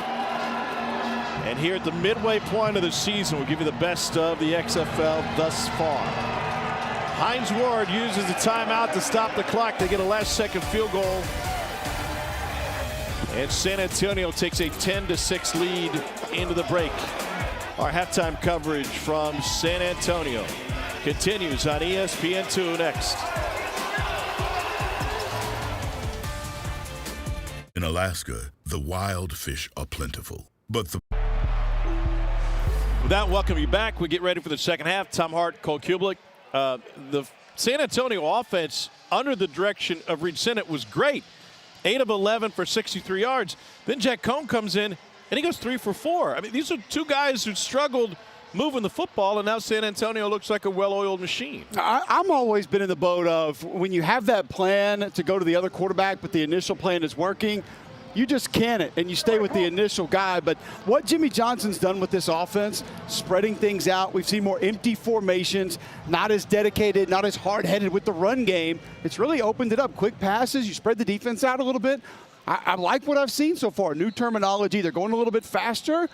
And here at the midway point of the season, we'll give you the best of the XFL thus far. Hines Ward uses the timeout to stop the clock. They get a last-second field goal. And San Antonio takes a 10-6 lead into the break. Our halftime coverage from San Antonio continues on ESPN2 next. In Alaska, the wild fish are plentiful, but the... With that, welcome you back. We get ready for the second half. Tom Hart, Cole Kublik. The San Antonio offense under the direction of Reed Sinnott was great. 8 of 11 for 63 yards. Then Jack Cohn comes in, and he goes 3 for 4. I mean, these are two guys who struggled moving the football, and now San Antonio looks like a well-oiled machine. I'm always been in the boat of when you have that plan to go to the other quarterback, but the initial plan is working, you just can it, and you stay with the initial guy. But what Jimmy Johnson's done with this offense, spreading things out, we've seen more empty formations, not as dedicated, not as hard-headed with the run game. It's really opened it up. Quick passes, you spread the defense out a little bit. I like what I've seen so far. New terminology, they're going a little bit faster.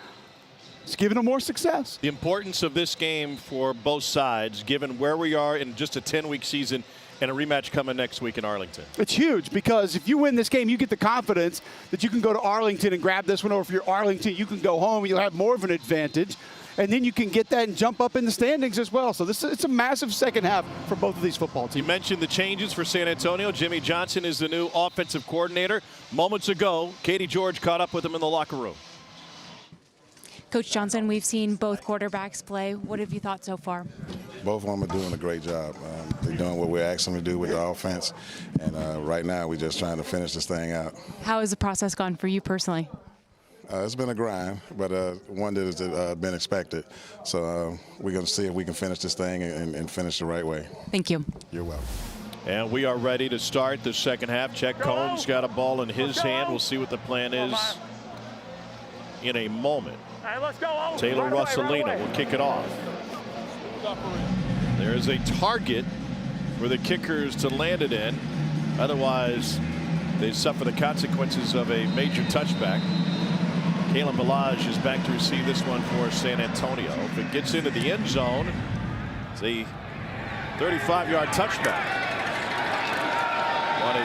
It's giving them more success. The importance of this game for both sides, given where we are in just a 10-week season and a rematch coming next week in Arlington. It's huge because if you win this game, you get the confidence that you can go to Arlington and grab this one, or if you're Arlington, you can go home. You'll have more of an advantage, and then you can get that and jump up in the standings as well. So it's a massive second half for both of these football teams. You mentioned the changes for San Antonio. Jimmy Johnson is the new offensive coordinator. Moments ago, Katie George caught up with him in the locker room. Coach Johnson, we've seen both quarterbacks play. What have you thought so far? Both of them are doing a great job. They're doing what we're asking them to do with the offense. And right now, we're just trying to finish this thing out. How has the process gone for you personally? It's been a grind, but one that has been expected. So we're going to see if we can finish this thing and finish the right way. Thank you. You're welcome. And we are ready to start the second half. Jack Cohn's got a ball in his hand. We'll see what the plan is in a moment. Hey, let's go. Taylor Russolino will kick it off. There is a target for the kickers to land it in. Otherwise, they suffer the consequences of a major touchback. Kalen Ballage is back to receive this one for San Antonio. If it gets into the end zone, it's a 35-yard touchback. Want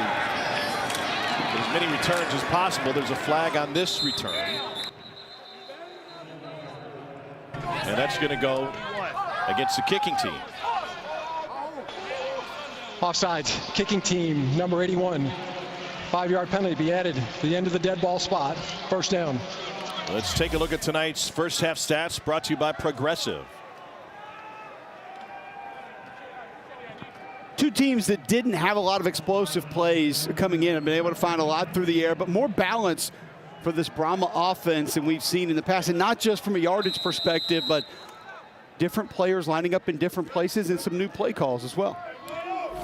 as many returns as possible. There's a flag on this return. And that's going to go against the kicking team. Offsides, kicking team, number 81. 5-yard penalty be added to the end of the dead ball spot. First down. Let's take a look at tonight's first half stats brought to you by Progressive. Two teams that didn't have a lot of explosive plays coming in have been able to find a lot through the air, but more balance for this Brahma offense than we've seen in the past, and not just from a yardage perspective, but different players lining up in different places and some new play calls as well.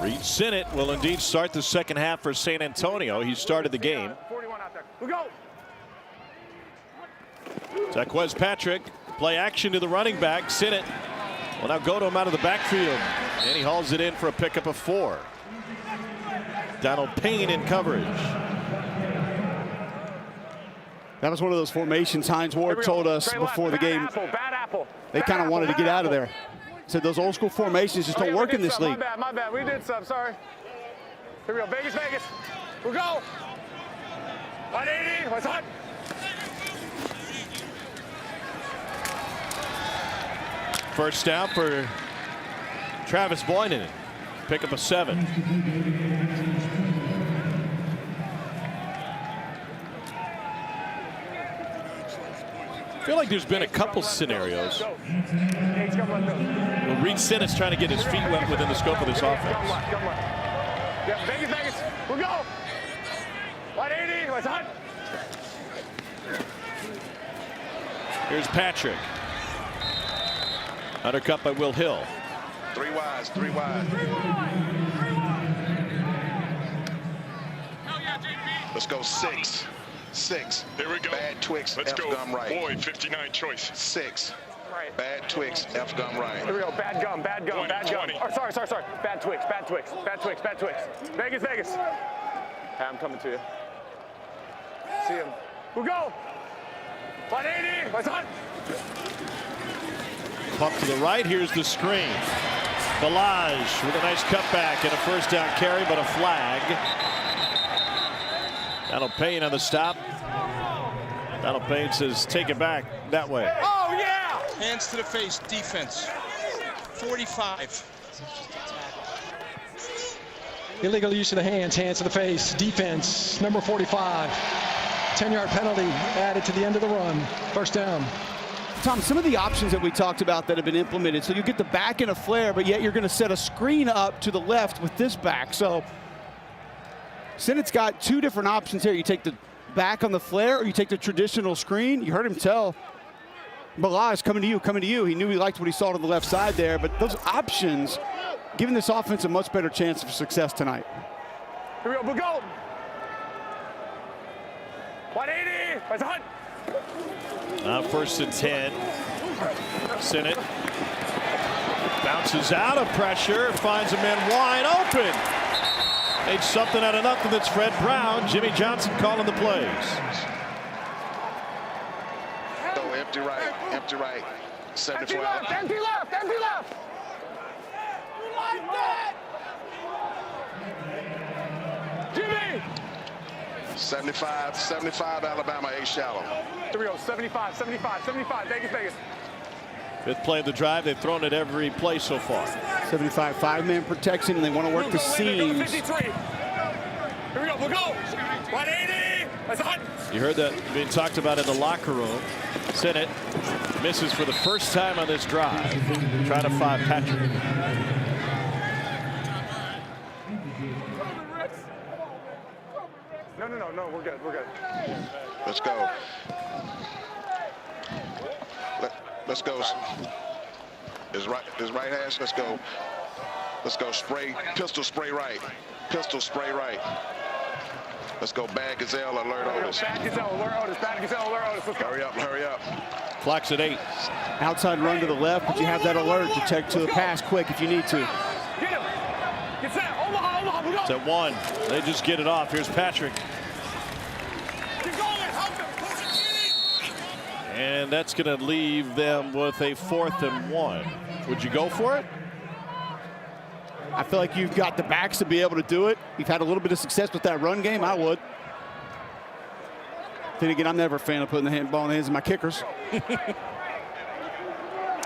Reed Sinnott will indeed start the second half for San Antonio. He started the game. 41 out there. We go. Taquez Patrick, play action to the running back. Sinnott will now go to him out of the backfield, and he hauls it in for a pickup of 4. Donald Payne in coverage. That was one of those formations Hines Ward told us before the game. Bad apple. They kind of wanted to get out of there. Said those old school formations just don't work in this league. My bad. We did some. Sorry. Here we go. Vegas. We'll go. 180. What's hot? First down for Travis Boyden. Pick up a 7. I feel like there's been a couple scenarios where Reed Sinnott's trying to get his feet wet within the scope of this offense. Yeah, Vegas. We'll go. 180. What's hot? Here's Patrick. Undercut by Will Hill. 3 wide. Let's go 6. Here we go. Bad Twix. Let's F go. gum right. Boyd, 59 choice. 6. Right. Bad Twix. F gum right. Here we go. Bad gum. Bad gum. Oh, sorry. Bad Twix. Vegas. Hey, I'm coming to you. See him. We'll go. 180. What's on? Pump to the right. Here's the screen. Balaj with a nice cutback and a first down carry, but a flag. Donald Payne on the stop. Donald Payne says, take it back that way. Oh, yeah! Hands to the face, defense. 45. Illegal use of the hands to the face, defense, number 45. 10-yard penalty added to the end of the run. First down. Tom, some of the options that we talked about that have been implemented, so you get the back in a flare, but yet you're going to set a screen up to the left with this back. So Sinnott's got 2 different options here. You take the back on the flare, or you take the traditional screen. You heard him tell Balaj, coming to you. He knew he liked what he saw to the left side there, but those options giving this offense a much better chance of success tonight. Here we go. We'll go. 180. What's on? Now first and 10. Sinnott bounces out of pressure, finds a man wide open. Made something out of nothing. That's Fred Brown. Jimmy Johnson calling the plays. Go empty right. 74 out. Empty left. Jimmy. 75 Alabama, A shallow. Here we go. 75. Vegas. Fifth play of the drive. They've thrown it every play so far. 75 5-man protection, and they want to work the seams. 53. Here we go. We'll go. 180. That's hot. You heard that being talked about in the locker room. Sinnott misses for the first time on this drive. Trying to find Patrick. No, we're good. Let's go. Let's go. His right hash. Let's go. Spray. Pistol spray right. Let's go. Bad Gazelle alert Otis. Bad Gazelle alert Otis. Let's go. Hurry up. Clock's at 8. Outside run to the left, but you have that alert to check to the pass quick if you need to. Get him. Get set. Omaha. We'll go. It's at 1. They just get it off. Here's Patrick. And that's going to leave them with a 4th and 1. Would you go for it? I feel like you've got the backs to be able to do it. You've had a little bit of success with that run game. I would. Then again, I'm never a fan of putting the ball in the hands of my kickers.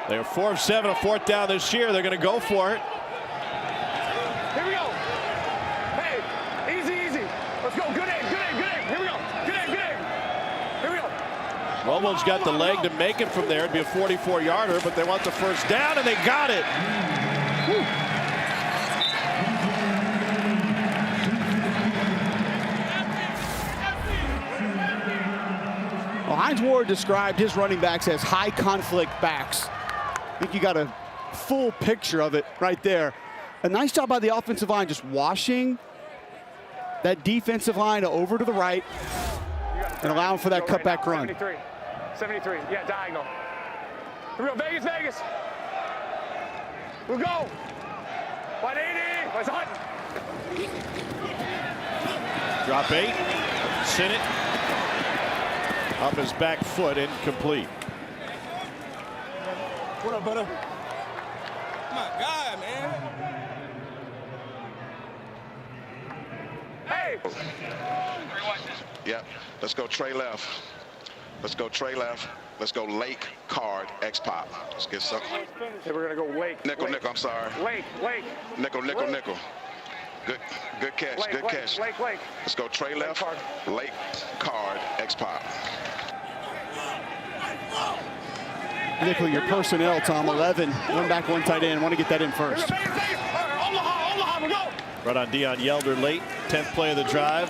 They're 4 of 7 on 4th down this year. They're going to go for it. Here we go. Hey, easy, easy. Let's go. Good aim, good aim, good aim. Here we go. Good aim, good aim. Here we go. Romo's got the leg to make it from there. It'd be a 44-yarder, but they want the first down, and they got it. Whew. Well, Hines Ward described his running backs as high conflict backs. I think you got a full picture of it right there. A nice job by the offensive line, just washing that defensive line over to the right and allowing for that cutback run. 73, yeah, diagonal. Here we go, Vegas, Vegas. We'll go. 180, let's hunt. Drop 8, Sinnott. Up his back foot, incomplete. What up, brother? My God, man. Hey! Yep. Let's go Trey left. Let's go Trey left. Let's go Lake, Card, X-Pop. Let's get something. Hey, we're going to go Lake. Nickel, nickel, I'm sorry. Lake. Nickel, nickel, nickel. Good catch, good catch. Lake. Let's go Trey left, Lake, Card, X-Pop. Nickel, your personnel, Tom, 11. One back, one tight end. Want to get that in first. Right on Dion Yelder late. 10th play of the drive.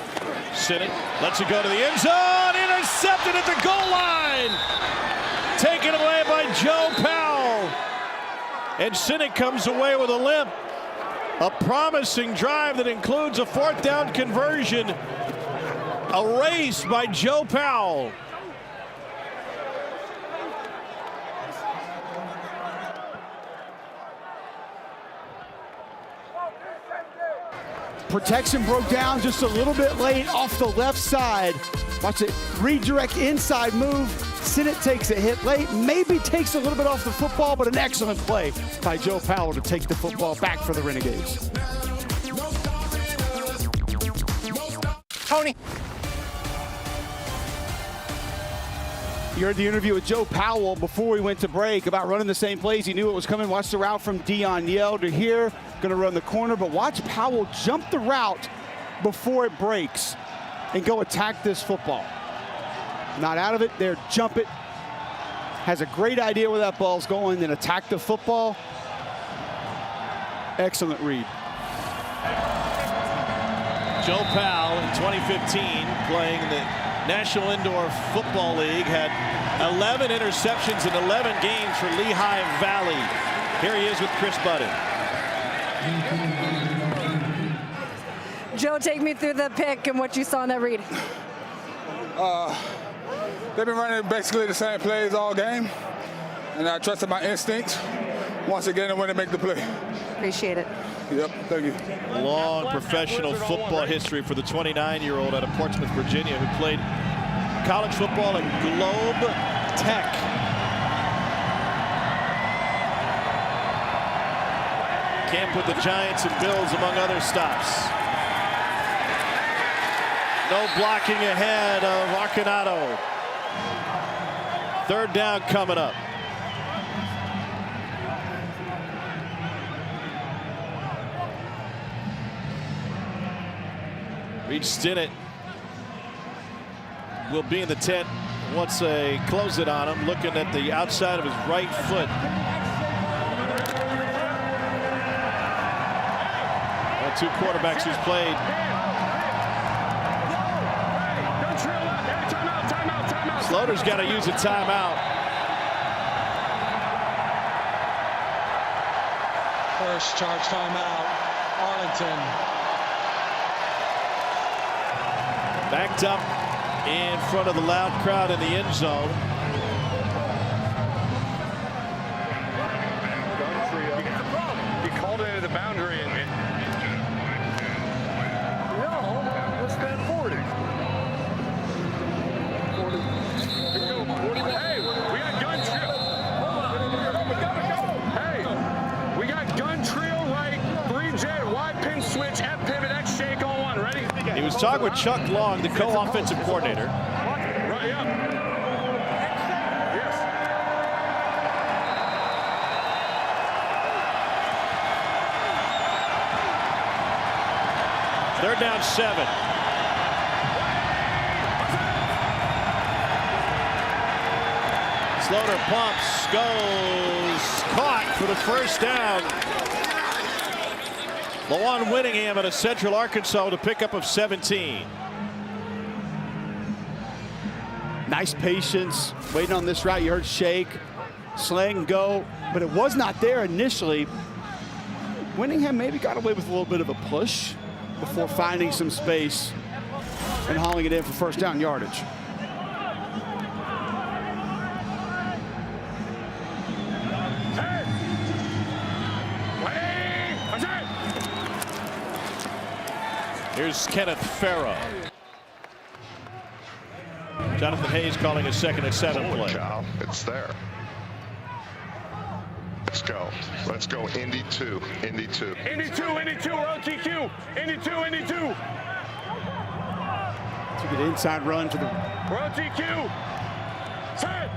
Sinnott lets it go to the end zone. Intercepted at the goal line. Taken away by Joe Powell. And Sinnott comes away with a limp. A promising drive that includes a 4th down conversion. Erased by Joe Powell. Protection broke down just a little bit late off the left side. Watch it redirect inside move. Sinnott takes a hit late, maybe takes a little bit off the football, but an excellent play by Joe Powell to take the football back for the Renegades. Tony. You heard the interview with Joe Powell before we went to break about running the same plays. He knew it was coming. Watch the route from Dion Yelder here. Going to run the corner, but watch Powell jump the route before it breaks and go attack this football. Not out of it there, jump it. Has a great idea where that ball's going, then attack the football. Excellent read. Joe Powell in 2015 playing in the National Indoor Football League had 11 interceptions in 11 games for Lehigh Valley. Here he is with Chris Budden. Joe, take me through the pick and what you saw in that read. They've been running basically the same plays all game, and I trusted my instincts once again when they make the play. Appreciate it. Yep, thank you. Long professional football history for the 29-year-old out of Portsmouth, Virginia, who played college football at Globe Tech. Camp with the Giants and Bills, among other stops. No blocking ahead of Arcanado. 3rd down coming up. Reed Stinnett will be in the tent once they close it on him, looking at the outside of his right foot. Well, 2 quarterbacks who's played. Slaughter's got to use a timeout. First charge timeout, Arlington. Backed up in front of the loud crowd in the end zone. He called it at the boundary and no, let's stand 40. 40. Hey, we got gun trio. Hey, we got gun trio right, 3J, Y pin switch, F pivot, X shake on 1. Ready? He was talking with Chuck Long, the co-offensive coordinator. Right, yeah. Yes. Third down 7. Slaughter pumps, goes, caught for the first down. Lawan Winningham out of Central Arkansas with a pickup of 17. Nice patience, waiting on this route. You heard shake, sling, go, but it was not there initially. Winningham maybe got away with a little bit of a push before finding some space and hauling it in for first down yardage. Here's Kenneth Farrow. Jonathan Hayes calling a 2nd and 7 play. Holy cow, it's there. Let's go. Let's go. Indy 2. Indy 2. Indy 2. Indy 2. We're OTQ. Indy 2. Indy 2. To get inside run to the. We're OTQ. Set.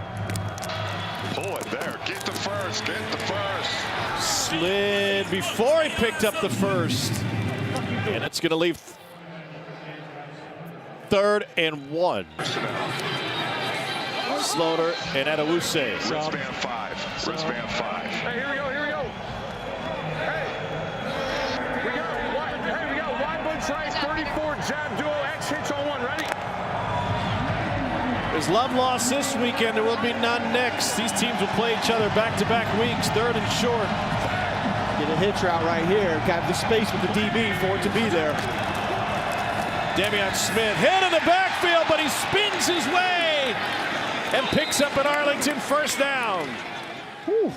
Pull it there. Get the first. Get the first. Slid before he picked up the first. And it's going to leave 3rd and 1. Slaughter and Adewuse. Wristband 5. Wristband 5. Hey, here we go. Here we go. Hey, we got wide boot tries, 34 jab duo X hitch on 1. Ready? There's love lost this weekend. There will be none next. These teams will play each other back-to-back weeks. 3rd and short. Get a hitch route right here. Got the space with the DB for it to be there. Damian Smith hit in the backfield, but he spins his way and picks up an Arlington first down. Whew.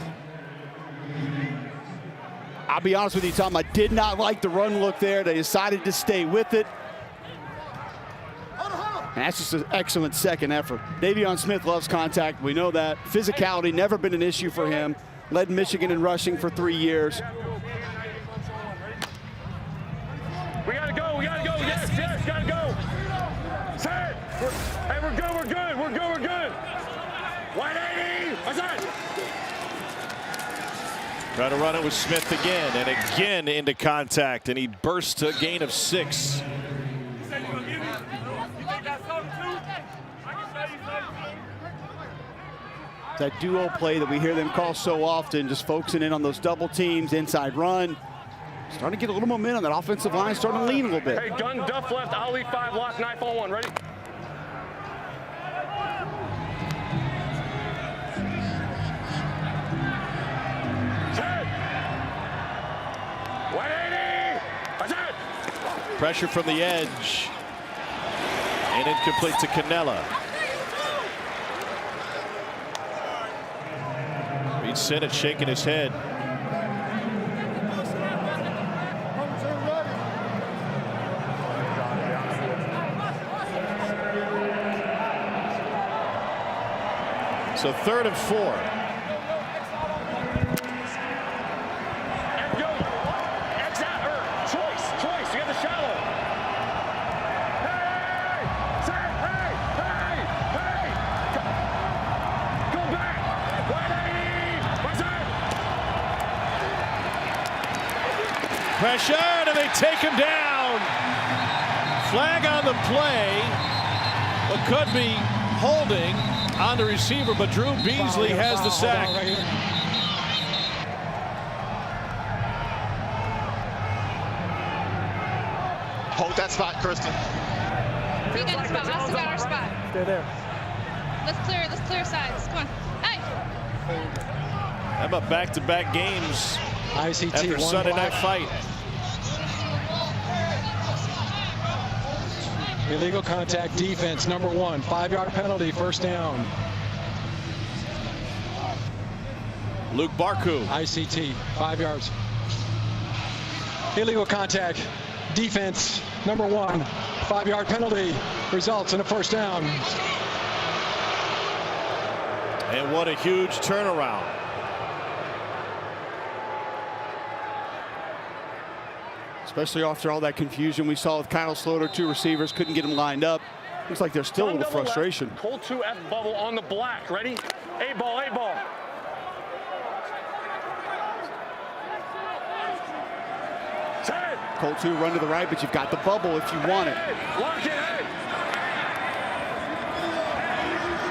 I'll be honest with you, Tom, I did not like the run look there. They decided to stay with it. And that's just an excellent second effort. Davion Smith loves contact. We know that. Physicality never been an issue for him. Led Michigan in rushing for 3 years. We gotta go. We gotta go. Yes, yes, gotta go. Set. Hey, we're good. We're good. We're good. We're good. 180. What's that? Try to run it with Smith again and again into contact, and he bursts to a gain of 6. That duo play that we hear them call so often, just focusing in on those double teams, inside run. Starting to get a little momentum. That offensive line starting to lean a little bit. Hey, gun, duff left, Ali 5, lock, knife on 1. Ready? Set. 180. That's it. Pressure from the edge. And incomplete to Cannella. Reed Sinnott shaking his head. So 3rd and 4. Choice. You got the shallow. Hey! Set! Hey! Go back! 180! What's that? Pressure, and they take him down. Flag on the play. What could be holding on the receiver, but Drew Beasley has the sack. Hold that spot, Kristen. We got the spot. We also got our spot. Stay there. Let's clear sides. Come on. Hey! How about back-to-back games ICT, after Sunday night fight? Illegal contact defense, number 1. 5-yard penalty, first down. Luke Barku. ICT, 5 yards. Illegal contact defense, number 1. 5-yard penalty results in a first down. And what a huge turnaround. Especially after all that confusion we saw with Kyle Slaughter, 2 receivers, couldn't get him lined up. Looks like there's still a little frustration. Cold 2F bubble on the black. Ready? A-ball, A-ball. Set. Colts who run to the right, but you've got the bubble if you want it. Lock it, hey.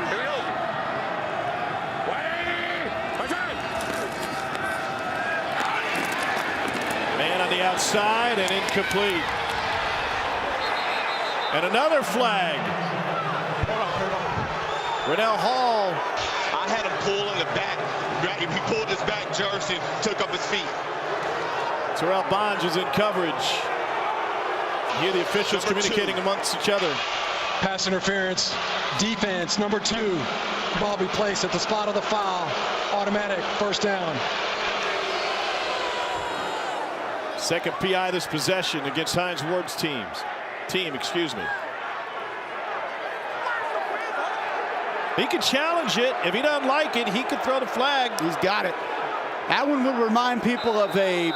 Here we go. Man on the outside and incomplete. And another flag. Renell Hall. I had him pull in the back. He pulled his back jersey and took up his feet. Terrell Bonds is in coverage. Hear the officials communicating amongst each other. Pass interference. Defense, number 2. Ball be placed at the spot of the foul. Automatic, first down. Second PI this possession against Hines Ward's team. He could challenge it. If he doesn't like it, he could throw the flag. He's got it. That one would remind people of a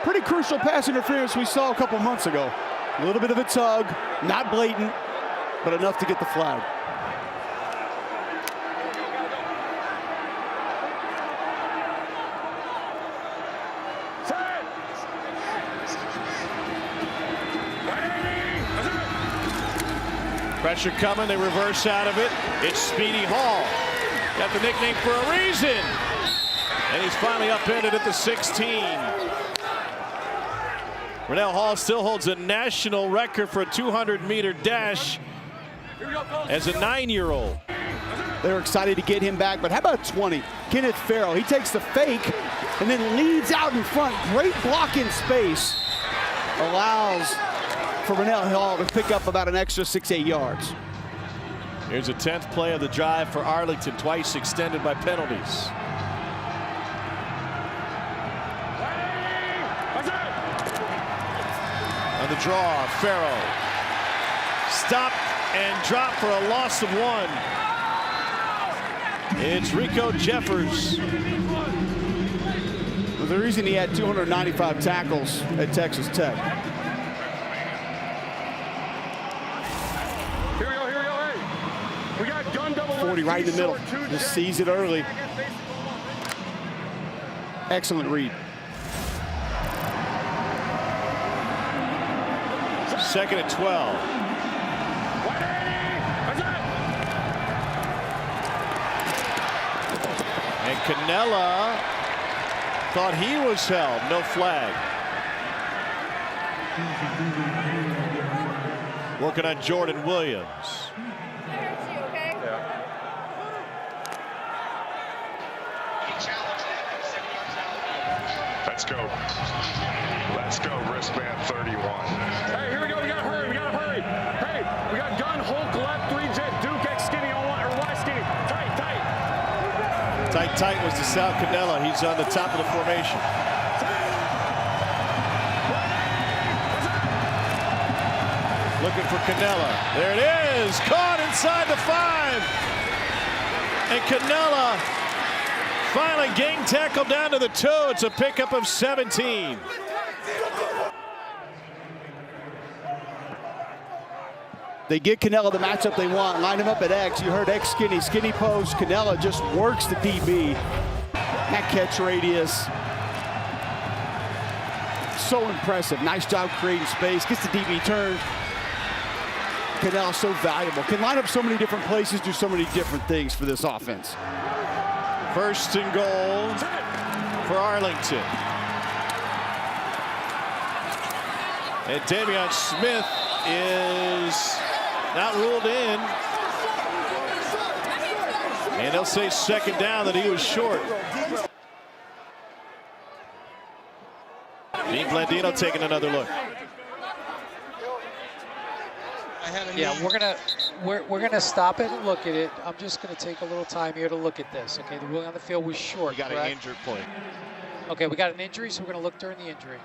pretty crucial pass interference we saw a couple months ago. A little bit of a tug, not blatant, but enough to get the flag. Pressure coming, they reverse out of it. It's Speedy Hall. Got the nickname for a reason. And he's finally upended at the 16. Renell Hall still holds a national record for a 200-meter dash as a 9-year-old. They're excited to get him back, but how about 20? Kenneth Farrell, he takes the fake and then leads out in front. Great block in space. Allows for Renell Hall to pick up about an extra 6-8 yards. Here's a 10th play of the drive for Arlington, twice extended by penalties. On the draw, Farrell. Stop and drop for a loss of 1. It's Rico Jeffers. Well, the reason he had 295 tackles at Texas Tech. Here we go, hey. We got gun double 40 right in the middle. Just sees it early. Excellent read. Second and 12. And Cannella thought he was held. No flag. Working on Jordan Williams. Let's go. Let's go, wristband 31. Hey, here we go. We gotta hurry. Hey, we got gun, Hulk left, 3 jet, Duke X skinny on one, or Y skinny. Tight was to Sal Cannella. He's on the top of the formation. Looking for Cannella. There it is. Caught inside the 5. And Cannella finally gang tackle down to the 2. It's a pickup of 17. They get Cannella the matchup they want. Line him up at X. You heard X skinny. Skinny post. Cannella just works the DB. That catch radius. So impressive. Nice job creating space. Gets the DB turned. Cannella so valuable. Can line up so many different places, do so many different things for this offense. First and goal for Arlington. And Davion Smith is not ruled in. And they'll say second down that he was short. Dean Blandino taking another look. Yeah, we're gonna stop it and look at it. I'm just gonna take a little time here to look at this. Okay, the ruling on the field was short. We got an injured play. Okay, we got an injury, so we're gonna look during the injury.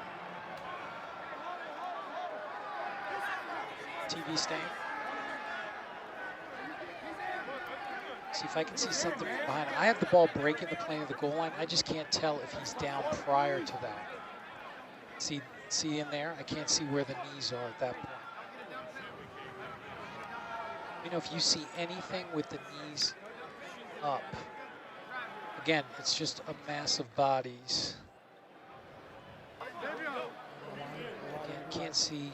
TV stain. See if I can see something from behind him. I have the ball breaking the plane of the goal line. I just can't tell if he's down prior to that. See in there? I can't see where the knees are at that point. You know, if you see anything with the knees up, again, it's just a mass of bodies. Again, can't see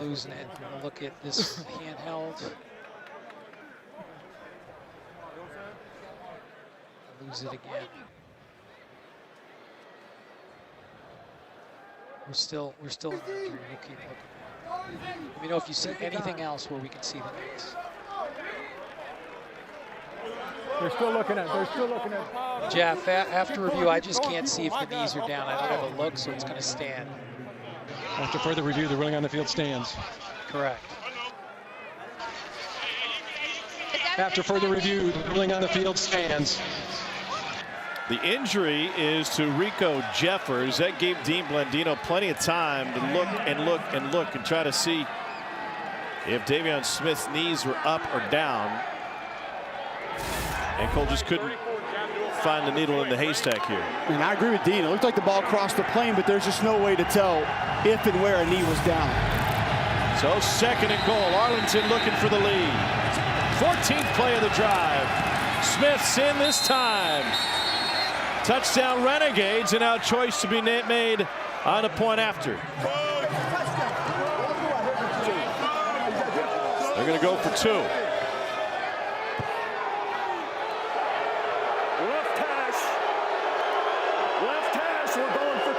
losing it. We'll look at this handheld. Lose it again. We're still in injury. We'll keep looking. Let me know if you see anything else where we can see the knees. They're still looking at. Jeff, after review, I just can't see if the knees are down. I don't have a look, so it's going to stand. After further review, the ruling on the field stands. Correct. After further review, the ruling on the field stands. The injury is to Rico Jeffers. That gave Dean Blandino plenty of time to look and look and look and try to see if Davion Smith's knees were up or down. And Cole just couldn't find the needle in the haystack here. And I agree with Dean. It looked like the ball crossed the plane, but there's just no way to tell if and where a knee was down. So 2nd and goal. Arlington looking for the lead. 14th play of the drive. Smith's in this time. Touchdown Renegades, and now a choice to be made on the point after. They're going to go for 2. Left hash, we're going for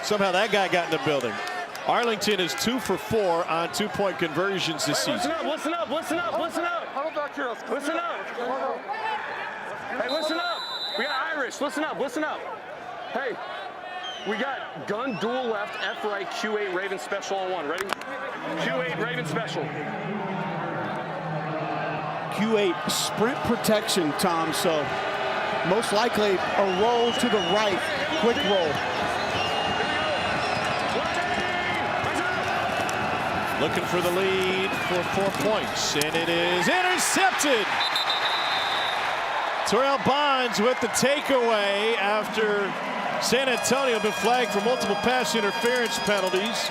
2. Somehow that guy got in the building. Arlington is 2 for 4 on 2-point conversions this season. Listen up. Listen up. Listen up. Hey, listen up. We got Irish. Listen up. Listen up. Hey, we got gun dual left, F right, Q8 Raven special on 1. Ready? Q8 Raven special. Q8 sprint protection, Tom. So most likely a roll to the right, quick roll. Looking for the lead for 4 points, and it is intercepted. Terrell Bonds with the takeaway after San Antonio been flagged for multiple pass interference penalties.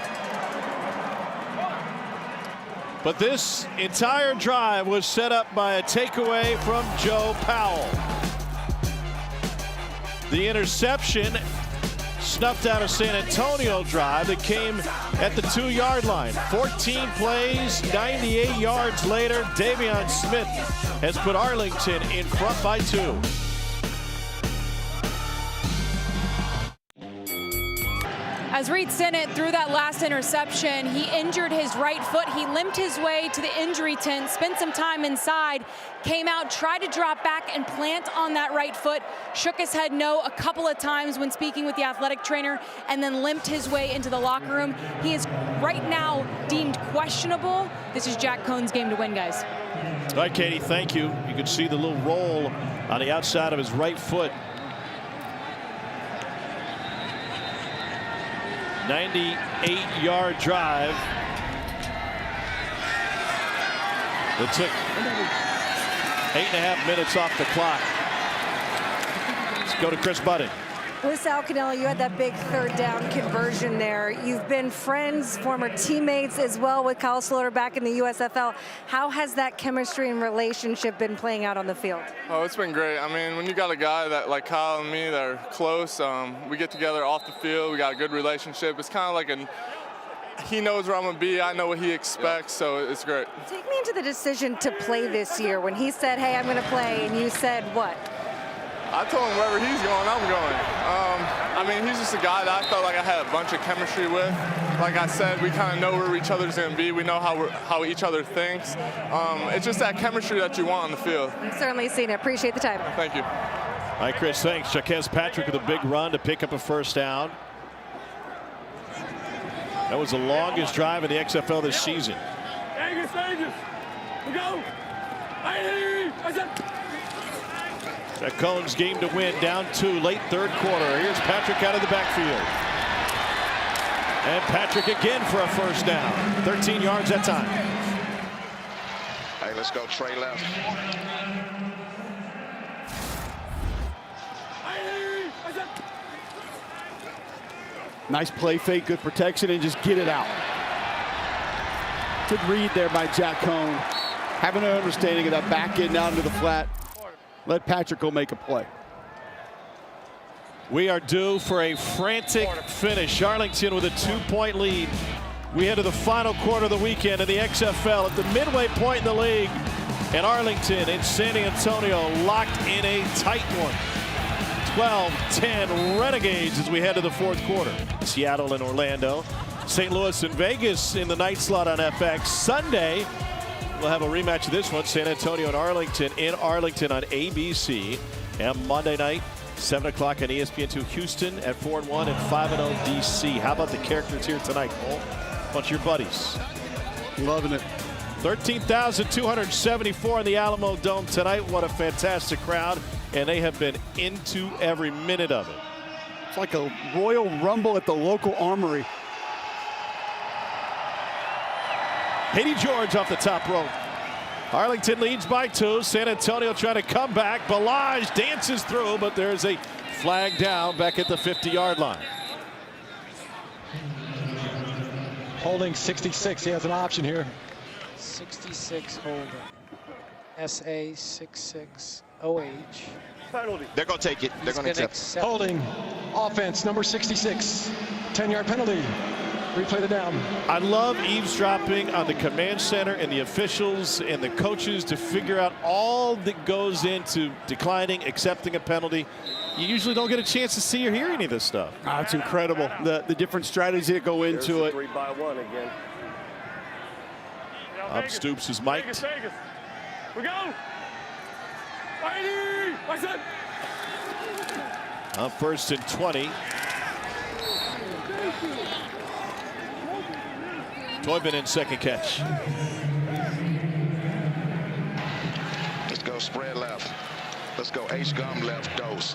But this entire drive was set up by a takeaway from Joe Powell. The interception snuffed out a San Antonio drive that came at the 2-yard line. 14 plays, 98 yards later, Davion Smith has put Arlington in front by 2. As Reed Sinnott threw that last interception, he injured his right foot. He limped his way to the injury tent, spent some time inside, came out, tried to drop back and plant on that right foot, shook his head no a couple of times when speaking with the athletic trainer, and then limped his way into the locker room. He is right now deemed questionable. This is Jack Cohn's game to win, guys. All right, Katie, thank you. You can see the little roll on the outside of his right foot. 98-yard drive that took 8.5 minutes off the clock. Let's go to Chris Budding. With Sal Cannella, you had that big 3rd down conversion there. You've been friends, former teammates as well with Kyle Sloter back in the USFL. How has that chemistry and relationship been playing out on the field? Oh, it's been great. I mean, when you got a guy that like Kyle and me that are close, we get together off the field. We got a good relationship. It's kind of like he knows where I'm going to be. I know what he expects, so it's great. Take me into the decision to play this year. When he said, hey, I'm going to play, and you said what? I told him wherever he's going, I'm going. I mean, he's just a guy that I felt like I had a bunch of chemistry with. Like I said, we kind of know where each other's going to be. We know how each other thinks. It's just that chemistry that you want on the field. I've certainly seen it. Appreciate the time. Thank you. All right, Chris, thanks. Jaquez Patrick with a big run to pick up a 1st down. That was the longest drive in the XFL this season. Vegas. We go. Jack Cohn's game to win, down 2, late 3rd quarter. Here's Patrick out of the backfield. And Patrick again for a 1st down. 13 yards that time. Hey, let's go Trey left. Nice play fake, good protection, and just get it out. Good read there by Jack Cohn. Having an understanding of that back end down to the flat. Let Patrick go make a play. We are due for a frantic finish. Arlington with a 2-point lead. We head to the final quarter of the weekend in the XFL at the midway point in the league. And Arlington and San Antonio locked in a tight one. 12-10 Renegades as we head to the fourth quarter. Seattle and Orlando. St. Louis and Vegas in the night slot on FX. Sunday, we'll have a rematch of this one. San Antonio and Arlington in Arlington on ABC. And Monday night, 7 o'clock on ESPN2 Houston at 4-1 and 5-0 DC. How about the characters here tonight, Cole? Bunch of your buddies. Loving it. 13,274 in the Alamo Dome tonight. What a fantastic crowd. And they have been into every minute of it. It's like a Royal Rumble at the local armory. Haiti George off the top rope. Arlington leads by 2. San Antonio trying to come back. Balaj dances through, but there's a flag down back at the 50-yard line. Holding 66. He has an option here. 66 holding. SA 66 OH. They're going to take it. They're going to accept. Holding. Offense number 66. 10-yard penalty. Replay the down. I love eavesdropping on the command center and the officials and the coaches to figure out all that goes into declining, accepting a penalty. You usually don't get a chance to see or hear any of this stuff. It's incredible. The different strategies that go into it. 3-by-1 again. Up Stoops is mic'd. Vegas. We go. Up first and 20. Toybin in second catch. Let's go spread left. Let's go H-gum left dose.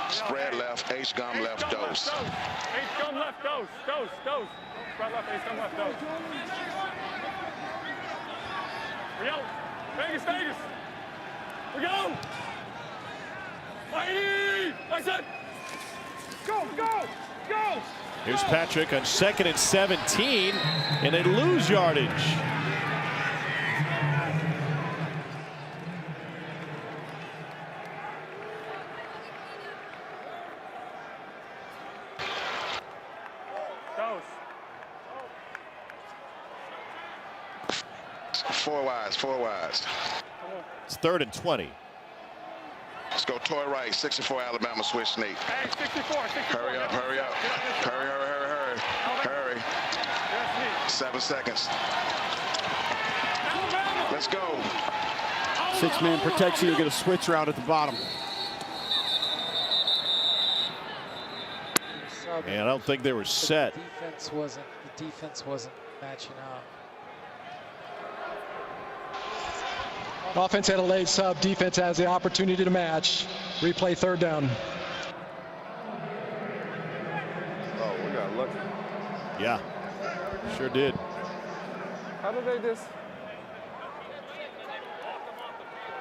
Spread left, H-gum left dose. H-gum left dose. Dose. Spread left, H-gum left dose. We go. Vegas. We go. That's it. Go. Here's Patrick on 2nd and 17, and they lose yardage. Four wides. It's 3rd and 20. Let's go Toy Rice, 64 Alabama switch sneak. Hey, 64. Hurry up. Hurry. 7 seconds. Let's go. 6-man protection. You get a switch route at the bottom. And I don't think they were set. The defense wasn't matching up. Offense had a late sub. Defense has the opportunity to match. Replay 3rd down. Oh, we got lucky. Yeah, sure did. How did they just?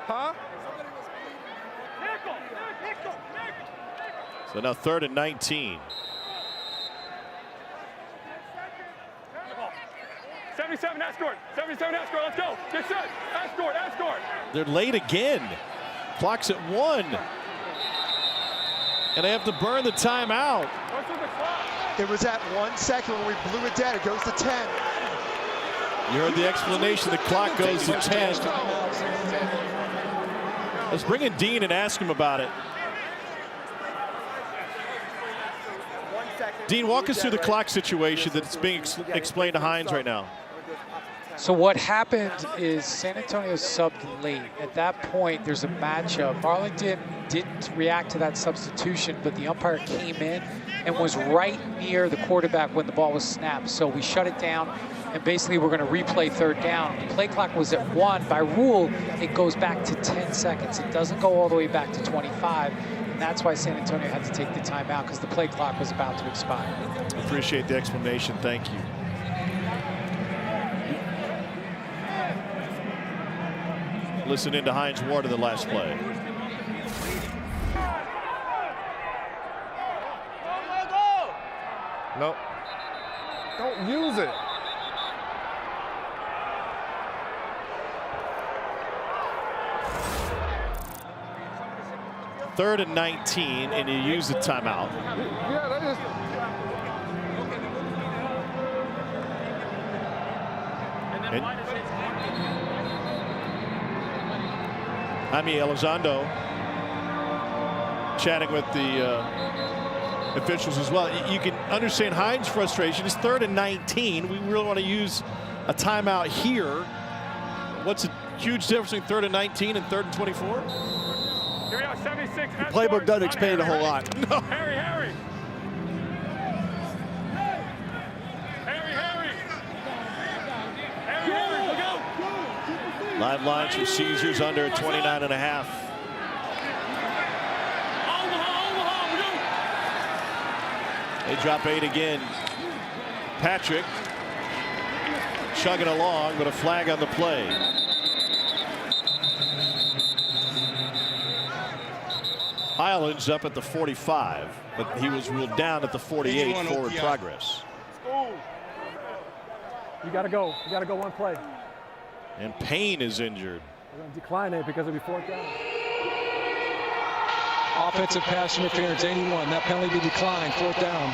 Huh? So now 3rd and 19. 77 escort. Let's go. Get set. Escort. They're late again. Clock's at 1. And they have to burn the timeout. What's with the clock? It was at 1 second when we blew it dead. It goes to 10. You heard the explanation. The clock goes to 10. Let's bring in Dean and ask him about it. Dean, walk us through the clock situation that's being explained to Hines right now. So what happened is San Antonio subbed late. At that point, there's a matchup. Arlington didn't react to that substitution, but the umpire came in and was right near the quarterback when the ball was snapped. So we shut it down, and basically we're going to replay 3rd down. The play clock was at 1. By rule, it goes back to 10 seconds. It doesn't go all the way back to 25. And that's why San Antonio had to take the timeout, because the play clock was about to expire. Appreciate the explanation. Thank you. Listen into Hines Ward in the last play. Nope. Don't use it. 3rd and 19, and you use the timeout. Yeah, that is. Jaime Elizondo chatting with the officials as well. You can understand Hines' frustration. It's 3rd and 19. We really want to use a timeout here. What's the huge difference between 3rd and 19 and 3rd and 24? Here we go, 76. The playbook doesn't expand a whole lot. No. Harry. Live lines for Caesars under 29.5. They drop 8 again. Patrick chugging along, but a flag on the play. Highlands up at the 45, but he was ruled down at the 48. Forward progress. You got to go. You got to go one play. And Payne is injured. We're going to decline it because it'll be 4th down. Offensive pass interference, 81. That penalty be declined, 4th down.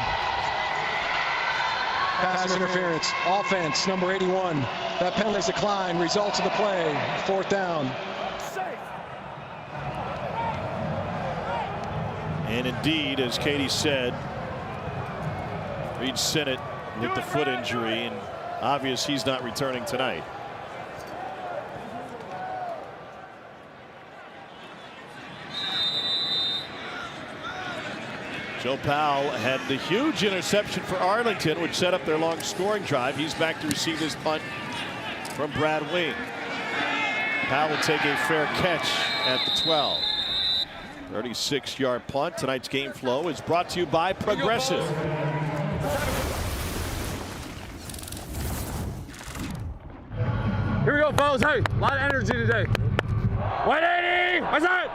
Pass interference, offense, number 81. That penalty's declined, results of the play, 4th down. And indeed, as Katie said, Reed Sinnott with the foot injury, and obvious he's not returning tonight. Joe Powell had the huge interception for Arlington, which set up their long scoring drive. He's back to receive his punt from Brad Wing. Powell will take a fair catch at the 12. 36-yard punt. Tonight's game flow is brought to you by Progressive. Here we go, fellas. Hey, a lot of energy today. 180. What's that?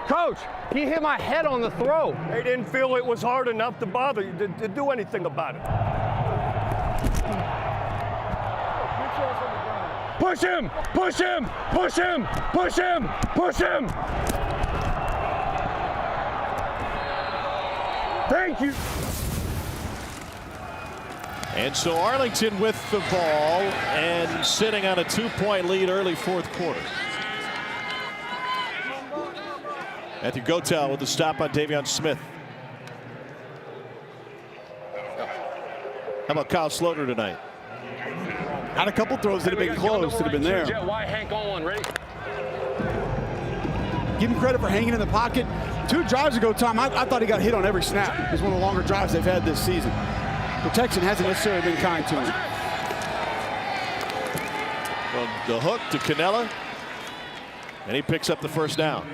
Coach, he hit my head on the throw. They didn't feel it was hard enough to bother you to do anything about it. Push him! Push him! Push him! Push him! Push him! Thank you. And so Arlington with the ball and sitting on a 2-point lead early 4th quarter. Matthew Gotel with the stop on Davion Smith. How about Kyle Sloter tonight? Had a couple throws that have been close that have been there. Why Hank on, ready? Give him credit for hanging in the pocket. 2 drives ago, Tom, I thought he got hit on every snap. It's one of the longer drives they've had this season. Protection hasn't necessarily been kind to him. From the hook to Canella, and he picks up the 1st down.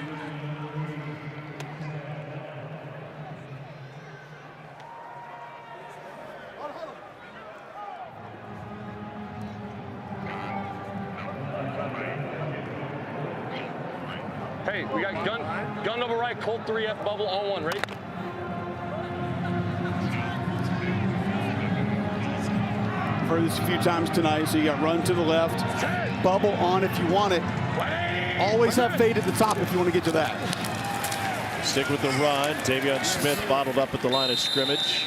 Hey, we got gun number right, Colt 3F bubble on 1, ready? I've heard this a few times tonight, so you got run to the left, bubble on if you want it. Always have fade at the top if you want to get to that. Stick with the run. Davion Smith bottled up at the line of scrimmage.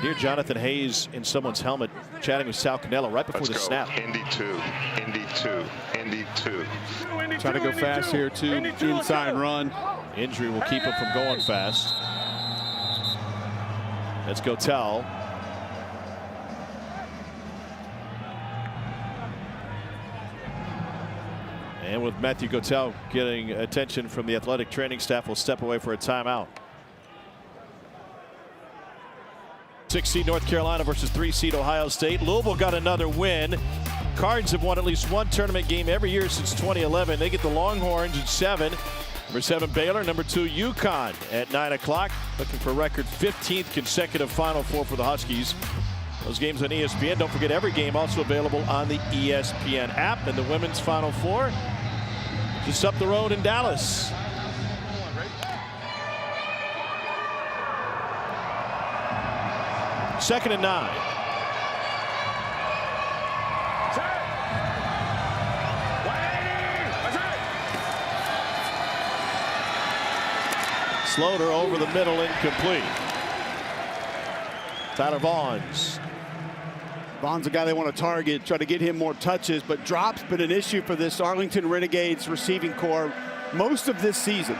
Here, Jonathan Hayes in someone's helmet chatting with Sal Canella right before the snap. Indy 2, Indy 2, Indy 2. Trying to go fast here, too. Inside run. Injury will keep him from going fast. Let's go tell. And with Matthew Gotel getting attention from the athletic training staff, we'll step away for a timeout. 6 seed North Carolina versus 3 seed Ohio State. Louisville got another win. Cards have won at least one tournament game every year since 2011. They get the Longhorns at 7. Number 7 Baylor, number 2 UConn at 9 o'clock. Looking for record 15th consecutive Final Four for the Huskies. Those games on ESPN. Don't forget every game also available on the ESPN app. And the women's Final Four just up the road in Dallas. Second and 9. Slaughter over the middle, incomplete. Tyler Vaughn's. Vaughn's a guy they want to target, try to get him more touches, but drop's been an issue for this Arlington Renegades receiving core most of this season.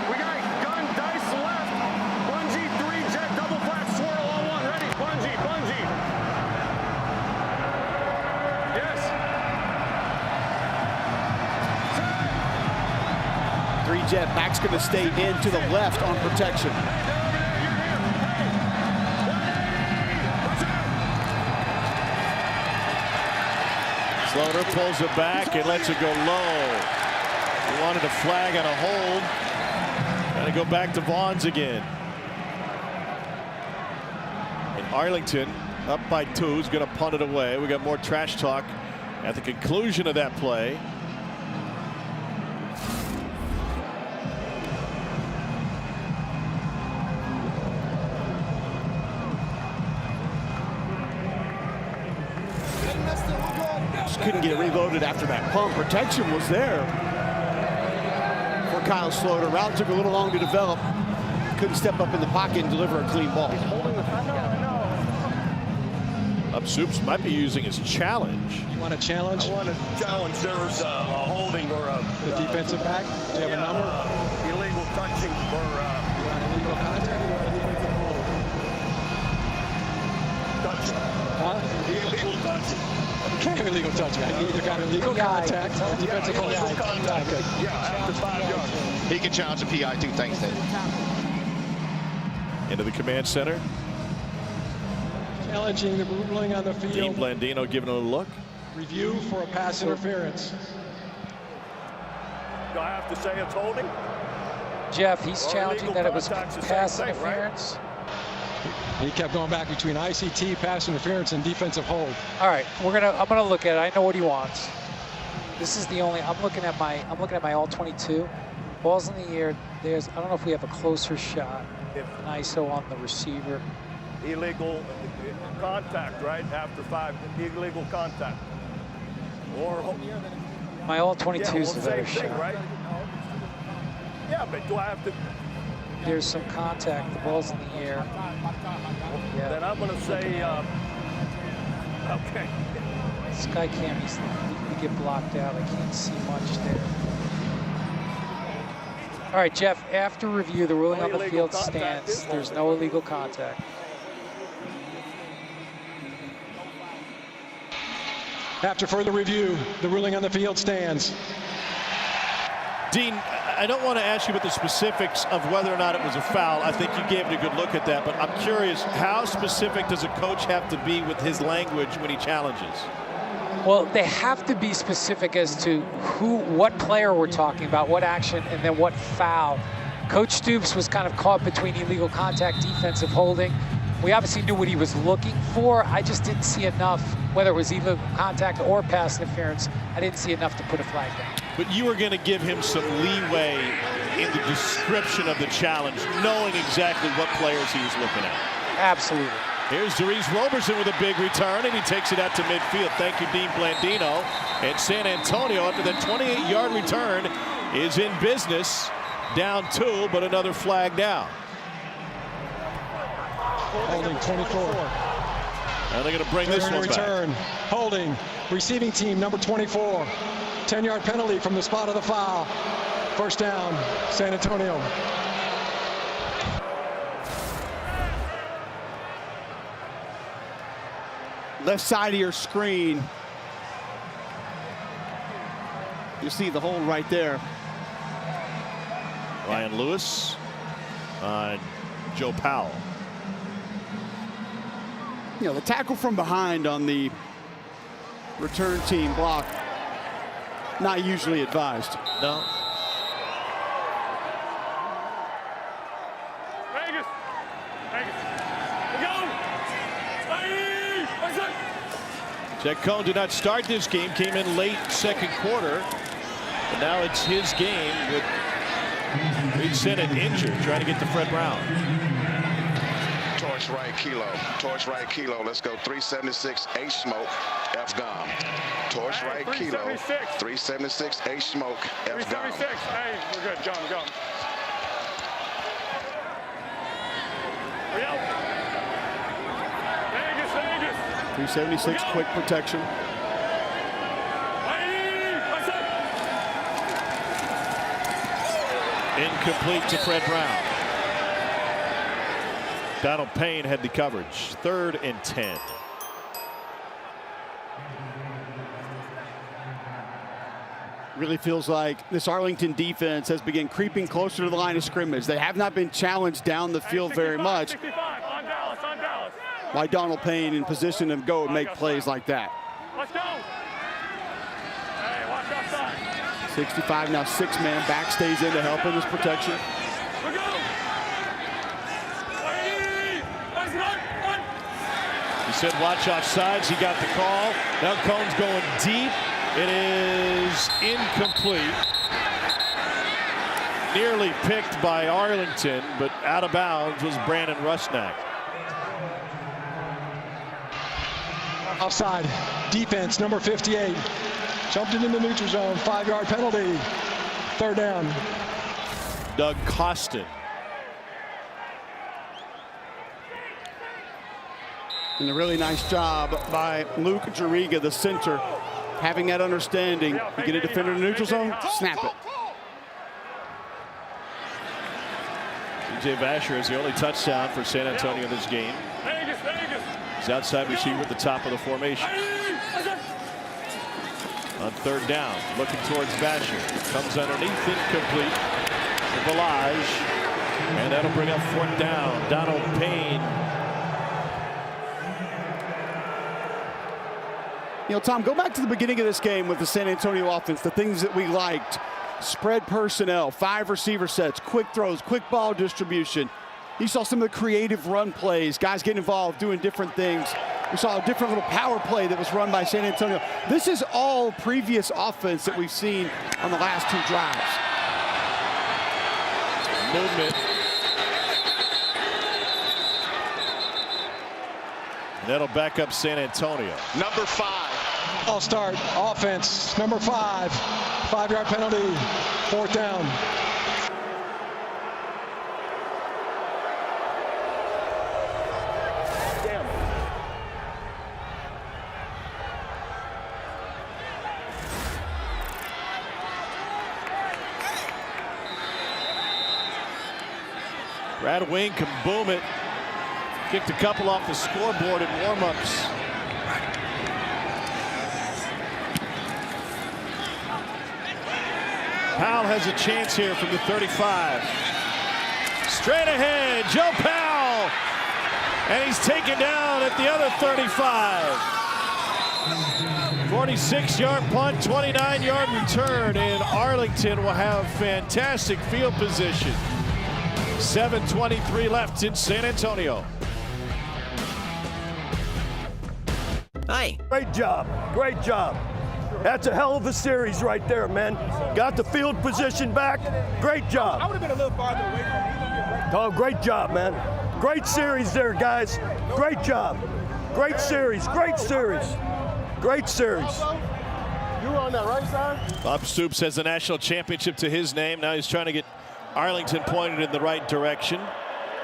We got gun, dice left. Bungee, 3 jet, double flat, swirl on 1. Ready? Bungee, bungee. Yes. 3 jet, back's going to stay in to the left on protection. Slaughter pulls it back and lets it go low. He wanted a flag on a hold. Got to go back to Vaughn's again. And Arlington up by 2 is going to punt it away. We got more trash talk at the conclusion of that play. Couldn't get reloaded after that pump. Protection was there for Kyle Slaughter. Route took a little long to develop. Couldn't step up in the pocket and deliver a clean ball. Up Soups might be using his challenge. You want a challenge? I want to challenge. There's a holding or a the defensive back. Do you have a number? Illegal touching or illegal contact. Touching. Huh? Illegal touching. Can't have illegal touching. I either got illegal contact or defensive illegal contact. Okay. Yeah, after 5 yards. He can challenge the PI too. Thanks, Dave. Into the command center. Challenging the ruling on the field. Dean Blandino giving it a look. Review for a pass interference. Do I have to say it's holding? Jeff, he's challenging that it was pass interference. Right? He kept going back between ICT, pass interference, and defensive hold. All right, I'm gonna look at it. I know what he wants. This is the only. I'm looking at my all 22. Ball's in the air. I don't know if we have a closer shot. An ISO on the receiver. Illegal contact, right? After 5, illegal contact. Or my all 22 is a better shot. Right? Yeah, but do I have to? There's some contact. The ball's in the air. Yeah. Then I'm going to say, okay. Sky cam, we get blocked out. I can't see much there. All right, Jeff, after review, the ruling on the field stands. There's no illegal contact. After further review, the ruling on the field stands. Dean, I don't want to ask you about the specifics of whether or not it was a foul. I think you gave it a good look at that, but I'm curious, how specific does a coach have to be with his language when he challenges? Well, they have to be specific as to what player we're talking about, what action, and then what foul. Coach Stoops was kind of caught between illegal contact, defensive holding. We obviously knew what he was looking for. I just didn't see enough, whether it was illegal contact or pass interference. I didn't see enough to put a flag down. But you were going to give him some leeway in the description of the challenge, knowing exactly what players he was looking at. Absolutely. Here's Darius Roberson with a big return, and he takes it out to midfield. Thank you, Dean Blandino. And San Antonio, after that 28-yard return, is in business. Down 2, but another flag down. Holding 24. And they're going to bring this one return. back. Holding. Receiving team number 24. 10-yard penalty from the spot of the foul. First down, San Antonio. Left side of your screen. You see the hole right there. Ryan Lewis on Joe Powell. You know, the tackle from behind on the return team block, not usually advised. No. Vegas. Go. Jack Cohn did not start this game, came in late second quarter. But now it's his game with Reed Sinnott injured, trying to get to Fred Brown. Torch right kilo. Torch right kilo. Let's go 376 H smoke F gum. Torch right kilo. 376 H smoke F gum. 376. Hey, we're good. Gum. Vegas. 376 quick protection. Incomplete to Fred Brown. Donald Payne had the coverage. 3rd and 10. Really feels like this Arlington defense has begun creeping closer to the line of scrimmage. They have not been challenged down the field very much. 65, on Dallas. Why Donald Payne in position to go and make plays like that. Let's go. Hey, watch outside. 65 now, 6-man back stays in to help in this protection. We're going. He said watch offsides. He got the call. Now Cohn's going deep. It is incomplete. Nearly picked by Arlington, but out of bounds was Brandon Rusnak. Offside. Defense, number 58. Jumped into the neutral zone. 5-yard penalty. 3rd down. Doug Costin. And a really nice job by Luke Jariga, the center, having that understanding. You get a defender in the neutral zone, snap it. DJ Vasher is the only touchdown for San Antonio this game. He's outside receiver at the top of the formation. On 3rd down, looking towards Vasher. Comes underneath, incomplete to Balaj. And that'll bring up 4th down. Donald Payne. You know, Tom, go back to the beginning of this game with the San Antonio offense, the things that we liked. Spread personnel, 5 receiver sets, quick throws, quick ball distribution. You saw some of the creative run plays, guys getting involved, doing different things. We saw a different little power play that was run by San Antonio. This is all previous offense that we've seen on the last 2 drives. Movement. That'll back up San Antonio. Number 5. All start offense, number 5. 5-yard penalty. 4th down. Brad Wing can boom it. Kicked a couple off the scoreboard in warm-ups. Powell has a chance here from the 35. Straight ahead, Joe Powell. And he's taken down at the other 35. 46-yard punt, 29-yard return, and Arlington will have fantastic field position. 7:23 left in San Antonio. Hi. Great job. Great job. That's a hell of a series right there, man. Got the field position back. Great job. I would have been a little farther away from you. Oh, great job, man. Great series there, guys. Great job. Great series. Great series. Great series. You were on that right side? Bob Stoops has the national championship to his name. Now he's trying to get Arlington pointed in the right direction.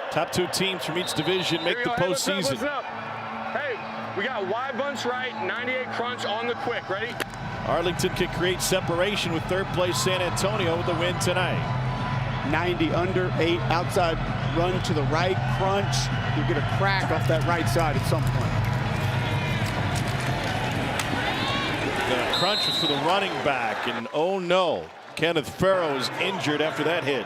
Top 2 teams from each division make the postseason. What's up? Hey, we got Y bunch right, 98 crunch on the quick. Ready? Arlington can create separation with 3rd place San Antonio with the win tonight. 90 under, 8 outside run to the right, crunch. You get a crack off that right side at some point. The crunch was for the running back, and oh no, Kenneth Farrow is injured after that hit.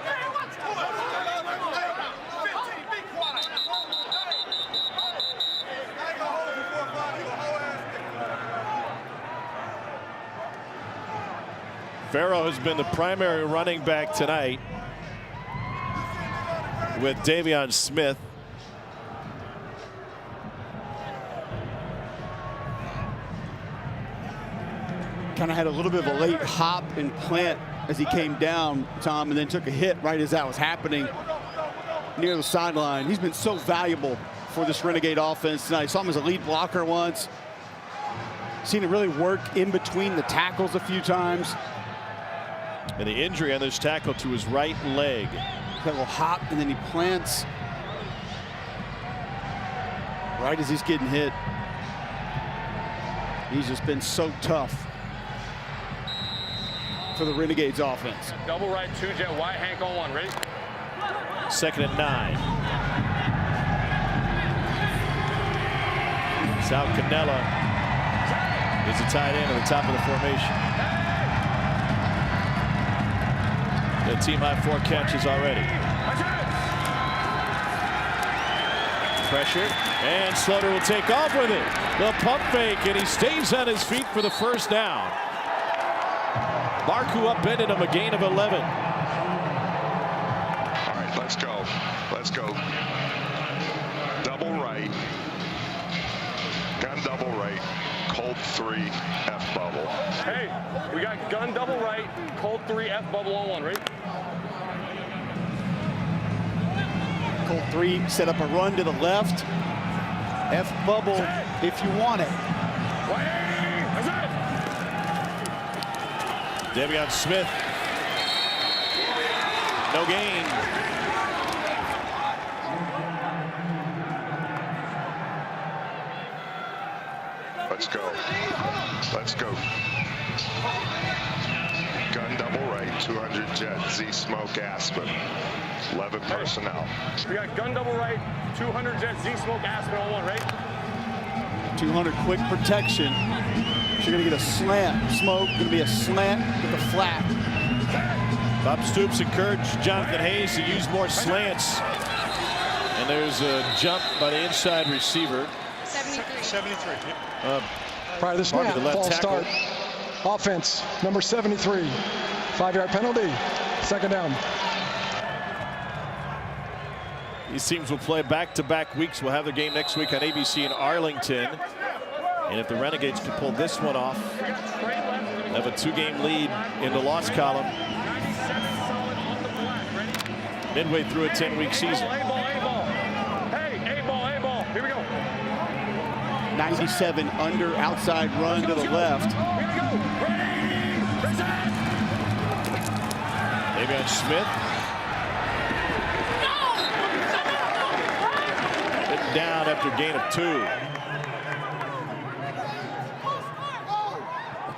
Farrow has been the primary running back tonight with Davion Smith. Kind of had a little bit of a late hop and plant as he came down, Tom, and then took a hit right as that was happening near the sideline. He's been so valuable for this Renegade offense tonight. I saw him as a lead blocker once. Seen it really work in between the tackles a few times. And the injury on this tackle to his right leg. Got a little hop, and then he plants right as he's getting hit. He's just been so tough for the Renegades offense. Double right, 2 jet wide, Hank on 1, ready? 2nd and 9. Sal Cannella is the tight end at the top of the formation. The team high 4 catches already. Pressure, and Slaughter will take off with it. The pump fake, and he stays on his feet for the first down. Barku upended him, a gain of 11. All right, let's go. Let's go. Double right. Gun double right. Cold 3 F bubble. Hey, we got gun double right, cold 3 F bubble on 1, ready? Cold 3, set up a run to the left. F bubble if you want it. Devion Smith. No gain. Let's go. Let's go. Gun double right, 200 jet, Z smoke Aspen. 11 personnel. We got gun double right, 200 jet, Z smoke Aspen on 1, right? 200 quick protection. You're going to get a slant. Smoke, going to be a slant with a flat. Bob Stoops encouraged Jonathan Hayes to use more slants. And there's a jump by the inside receiver. 73. Prior to the snap, false start. Offense, number 73. 5-yard penalty. 2nd down. These teams will play back-to-back weeks. We'll have the game next week on ABC in Arlington. And if the Renegades can pull this one off, have a 2-game lead in the loss column midway through a 10-week season. Hey, A-ball. Here we go. 97 under, outside run to the left. Devion Smith. Hit down after gain of 2.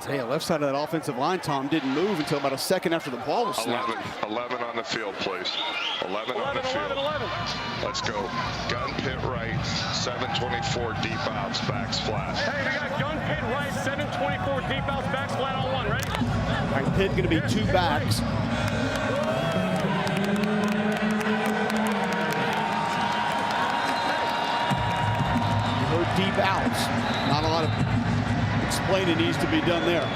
Hey, left side of that offensive line, Tom, didn't move until about a second after the ball was snapped. 11 on the field, please. 11 on the field. 11. Let's go. Gun pit right, 724 deep outs, backs flat. Hey, we got gun pit right, 724 deep outs, backs flat on 1, right? All right, pit going to be 2 backs. You heard deep outs. Not a lot of explaining needs to be done there.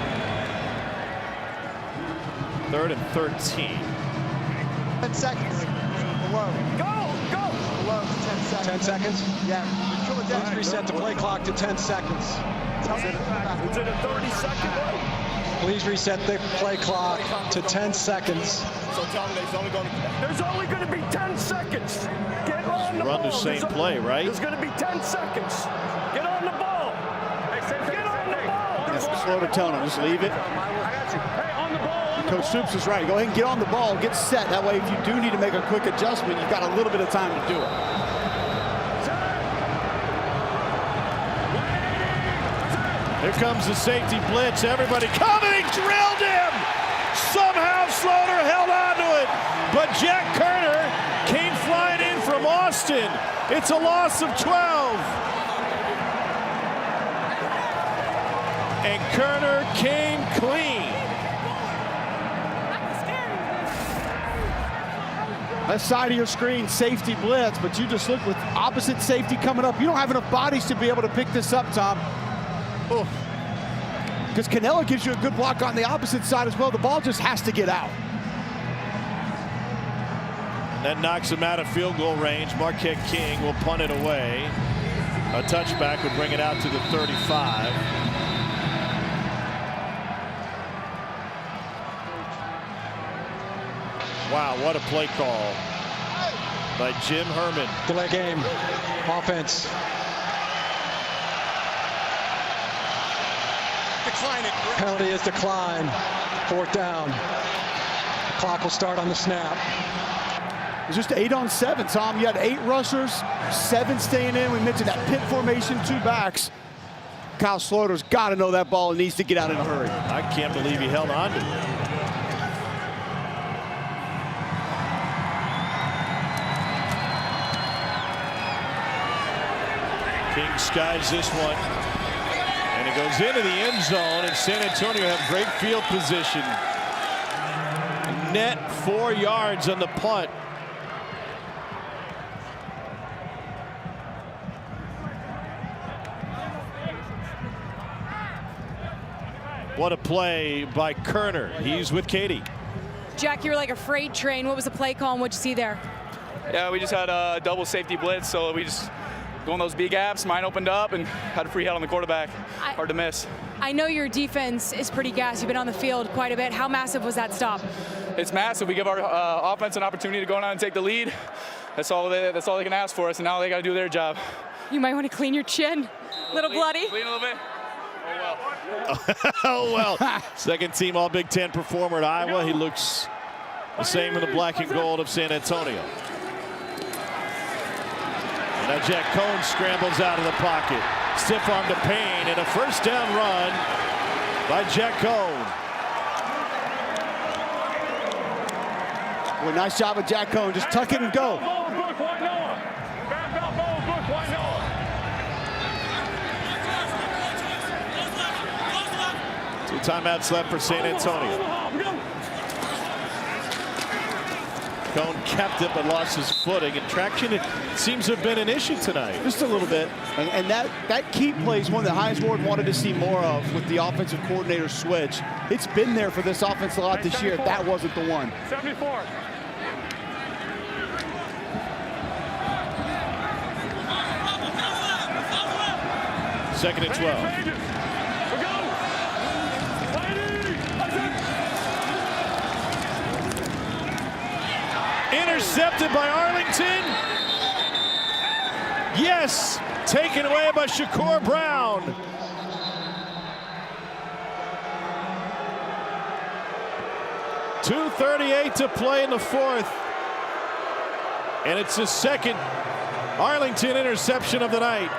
3rd and 13. 10 seconds. Below. Go! Below 10 seconds. 10 seconds? Yeah. Please reset the play clock to 10 seconds. Is it a 30-second break? Please reset the play clock to 10 seconds. So tell me there's only going to be 10 seconds. Get on the ball. Run the same play, right? There's going to be 10 seconds. Get on the ball. Get on the ball. That's Slaughter telling him, just leave it. I got you. Hey, on the ball. Coach Stoops is right. Go ahead and get on the ball, get set. That way, if you do need to make a quick adjustment, you've got a little bit of time to do it. Here comes the safety blitz. Everybody coming, drilled him. Somehow Slaughter held on to it. But Jack Kerner came flying in from Austin. It's a loss of 12. And Kerner came clean. Left side of your screen, safety blitz, but you just look with opposite safety coming up. You don't have enough bodies to be able to pick this up, Tom. Because Cannella gives you a good block on the opposite side as well. The ball just has to get out. And that knocks him out of field goal range. Marquette King will punt it away. A touchback would bring it out to the 35. Wow, what a play call. by Jim Herman. Delay game. Offense. Penalty is declined. 4th down. Clock will start on the snap. It was just 8 on 7, Tom. You had 8 rushers, 7 staying in. We mentioned that pit formation, 2 backs. Kyle Slaughter's got to know that ball and needs to get out in a hurry. I can't believe he held on to it. King skies this one. And it goes into the end zone, and San Antonio have great field position. Net 4 yards on the punt. What a play by Kerner. He's with Katie. Jack, you were like a freight train. What was the play call and what'd you see there? Yeah, we just had a double safety blitz, so we just go in those B gaps. Mine opened up and had a free head on the quarterback. Hard to miss. I know your defense is pretty gassed. You've been on the field quite a bit. How massive was that stop? It's massive. We give our offense an opportunity to go down and take the lead. That's all they can ask for us, and now they got to do their job. You might want to clean your chin. Little bloody. Clean a little bit. Oh, well. Second team All Big Ten performer at Iowa. He looks the same in the black and gold of San Antonio. And now Jack Cohn scrambles out of the pocket. Stiff arm to Payne, and a first down run by Jack Cohn. Well, nice job of Jack Cohn. Just tuck it and go. Two timeouts left for San Antonio. Cohn kept it but lost his footing, and traction it seems to have been an issue tonight. Just a little bit. And that key play is one that Hines Ward wanted to see more of with the offensive coordinator switch. It's been there for this offense a lot this year. That wasn't the one. 74. Second and 12. Intercepted by Arlington. Yes, taken away by Shakur Brown. .238 to play in the 4th. And it's the second Arlington interception of the night.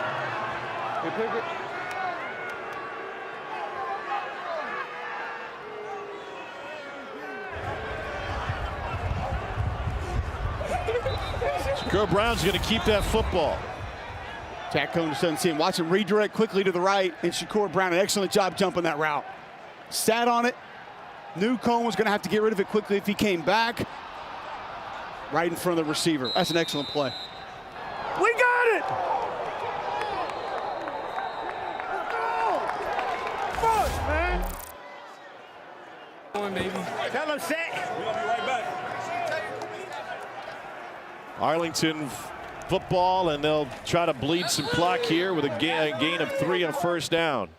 Shakur Brown's going to keep that football. Jack Cohn just doesn't see him. Watch him redirect quickly to the right, and Shakur Brown, an excellent job jumping that route. Sat on it. Knew Cohn was going to have to get rid of it quickly if he came back. Right in front of the receiver. That's an excellent play. We got it! Fuck, man! Come on, baby. Tell him set. We're going to be right back. Arlington football, and they'll try to bleed some clock here with a gain of 3 on first down.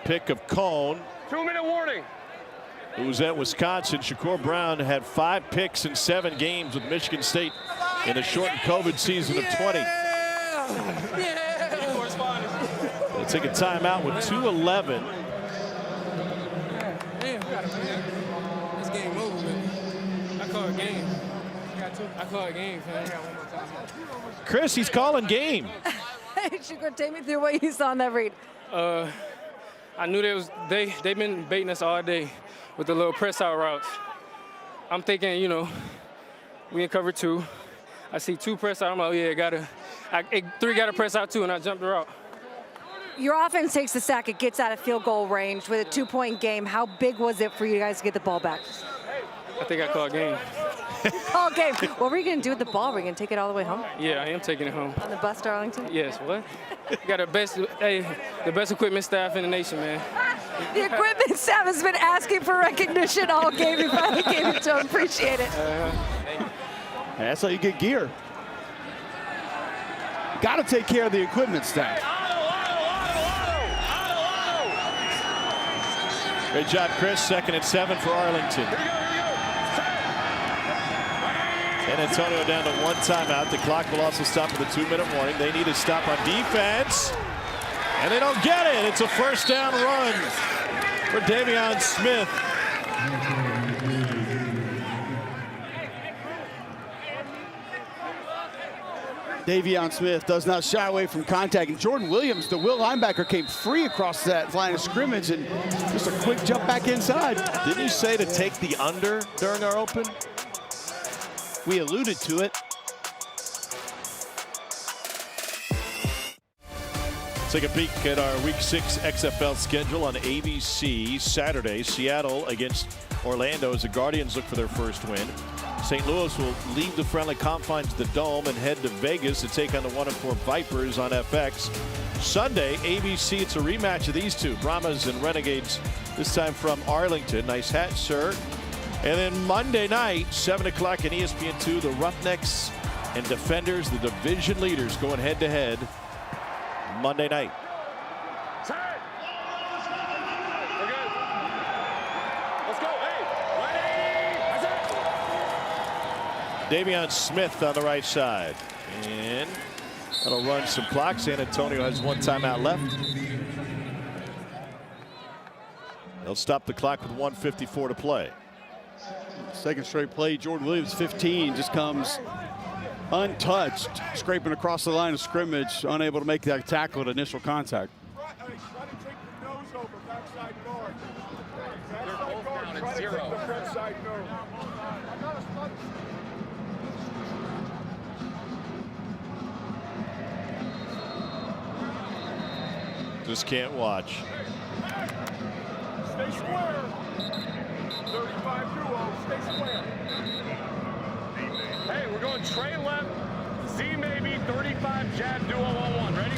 Pick of Cohn. 2-minute warning. Who was at Wisconsin. Shakur Brown had 5 picks in 7 games with Michigan State in a shortened COVID season of 20. They'll take a timeout with 2:11. This game over, man. I call it game. I call it game, man. Chris, he's calling game. Shakur, take me through what you saw on that read. I knew they've been baiting us all day with the little press out routes. I'm thinking, you know, we in cover 2. I see 2 press out. I'm like, oh, yeah, 3 got to press out too, and I jumped the route. Your offense takes the sack. It gets out of field goal range with a 2-point game. How big was it for you guys to get the ball back? I think I called game. Call game. What were you going to do with the ball? Were you going to take it all the way home? Yeah, I am taking it home. On the bus to Arlington? Yes, what? You got the best equipment staff in the nation, man. The equipment staff has been asking for recognition all game. You finally gave it to them. Appreciate it. That's how you get gear. Got to take care of the equipment staff. Great job, Chris. 2nd and 7 for Arlington. San Antonio down to 1 timeout. The clock will also stop with a 2-minute warning. They need a stop on defense, and they don't get it. It's a first down run for Davion Smith. Davion Smith does not shy away from contact. And Jordan Williams, the Will linebacker, came free across that line of scrimmage and just a quick jump back inside. Didn't you say to take the under during our open? We alluded to it. Take a peek at our Week 6 XFL schedule on ABC. Saturday, Seattle against Orlando as the Guardians look for their first win. St. Louis will leave the friendly confines of the Dome and head to Vegas to take on the 1-4 Vipers on FX. Sunday, ABC, it's a rematch of these two, Brahmas and Renegades, this time from Arlington. Nice hat, sir. And then Monday night, 7 o'clock on ESPN2, the Roughnecks and Defenders, the division leaders, going head-to-head Monday night. Davion Smith on the right side, and that'll run some clock. San Antonio has 1 timeout left. They'll stop the clock with 1:54 to play. Second straight play, Jordan Williams, 15, just comes untouched, scraping across the line of scrimmage, unable to make that tackle at initial contact. Just can't watch. Stay square. 35 duo, stay square. Hey, we're going Trey left, Z maybe, 35 jab duo on 1. Ready?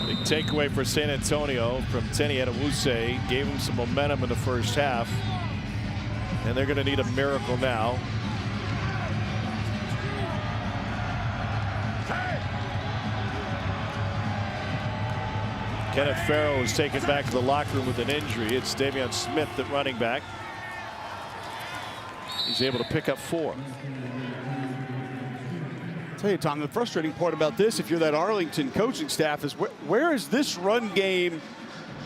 Big takeaway for San Antonio from Tenny Adewuse. Gave him some momentum in the first half. And they're going to need a miracle now. Kenneth Farrow is taken back to the locker room with an injury. It's Davion Smith at running back. He's able to pick up 4. I'll tell you, Tom, the frustrating part about this, if you're that Arlington coaching staff, is where is this run game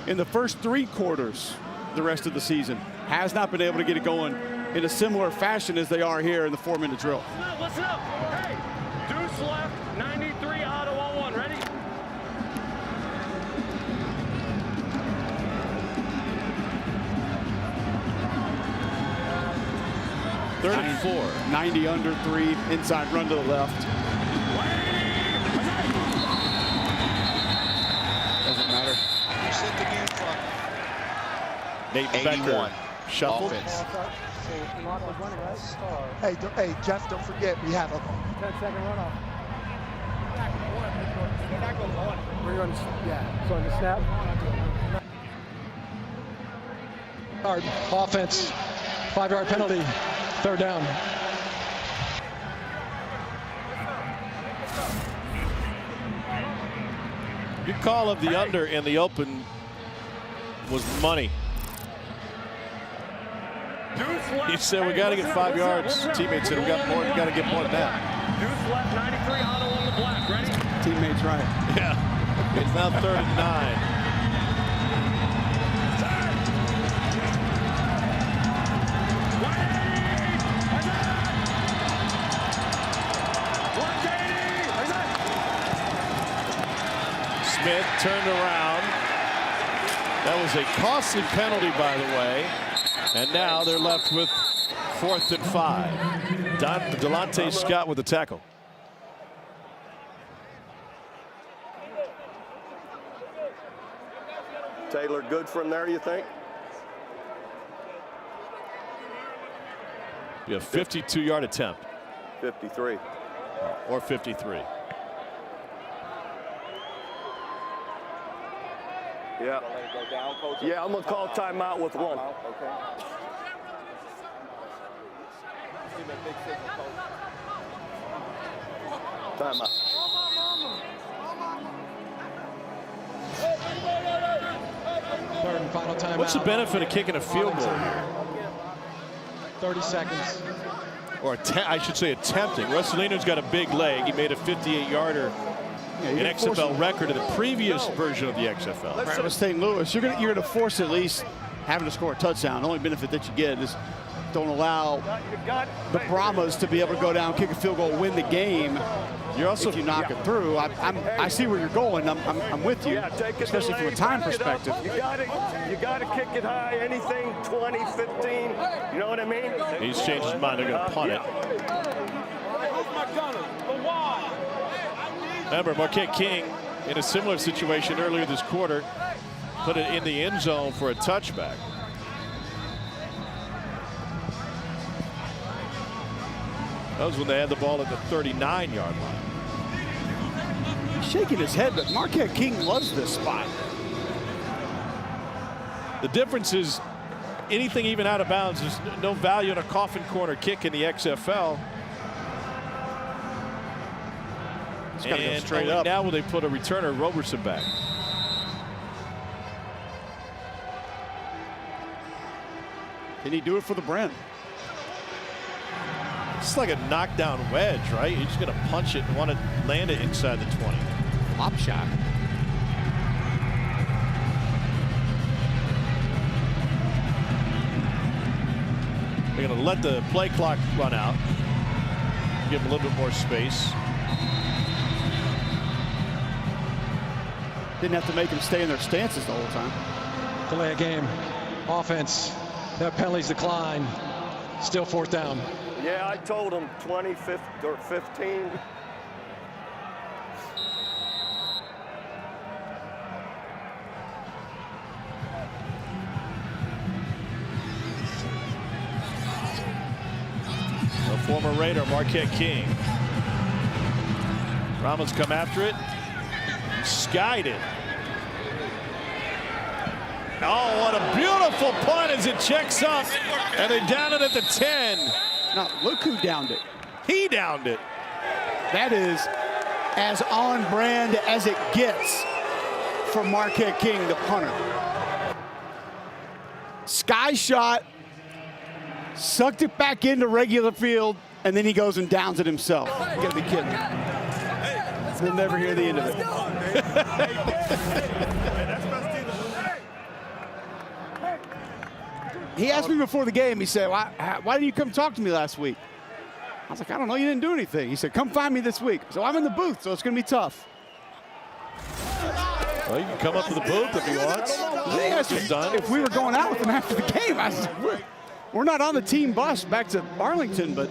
in the first 3 quarters the rest of the season? Has not been able to get it going in a similar fashion as they are here in the 4-minute drill. Listen up. Hey, deuce left, 93 auto on 1. Ready? Third and 4. 90 under 3, inside run to the left. Doesn't matter. You set the game clock. Nate Becker shuffled. Hey, Jeff, don't forget we have a 10-second runoff. We're going to, yeah, so on the snap. Offense, 5-yard penalty, 3rd down. Your call of the under in the open was money. He said we got to get 5 yards. Teammates said we got more. We got to get more than that. Deuce left, 93 auto on the black. Ready? Teammates right. Yeah. It's now 3rd and 9. Smith turned around. That was a costly penalty, by the way. And now they're left with 4th and 5. Delonte Scott with the tackle. Taylor, good from there, you think? Be a 52-yard attempt. 53. Or 53. Yeah. Yeah, I'm going to call timeout with 1. Timeout. 3rd and 5. Final timeout. What's the benefit of kicking a field goal here? 30 seconds. Or I should say attempting. Russolino's got a big leg. He made a 58-yarder. An XFL record in the previous version of the XFL. Right, with St. Louis, you're gonna force at least having to score a touchdown. The only benefit that you get is don't allow the Brahmas to be able to go down, kick a field goal, win the game. You're also, if you knock it through. I see where you're going. I'm with you, especially from a time perspective. You gotta kick it high. Anything 20, 15. You know what I mean? He's changed his mind. They're gonna punt it. Remember, Marquette King in a similar situation earlier this quarter, put it in the end zone for a touchback. That was when they had the ball at the 39-yard line. He's shaking his head, but Marquette King loves this spot. The difference is anything even out of bounds, there's no value in a coffin corner kick in the XFL. Go straight up. Now will they put a returner, Roberson, back? Can he do it for the Brent? It's like a knockdown wedge, right? You're just going to punch it and want to land it inside the 20. Pop shot. They're going to let the play clock run out. Give them a little bit more space. Didn't have to make them stay in their stances the whole time. Delay a game. Offense. That penalties decline. Still fourth down. Yeah, I told him 20, 15, or 15. The former Raider, Marquette King. Brahmas come after it. Skied it. Oh, what a beautiful punt as it checks up. And they down it at the 10. Now, look who downed it. He downed it. That is as on brand as it gets for Marquette King, the punter. Sky shot, sucked it back into regular field, and then he goes and downs it himself. You gotta be kidding me. We'll never hear the end of it. He asked me before the game, he said, why didn't you come talk to me last week? I was like, I don't know, you didn't do anything. He said, come find me this week. So I'm in the booth, so it's gonna be tough. Well, you can come up to the booth if he wants. He asked me if we were going out with him after the game. I said, we're not on the team bus back to Arlington, but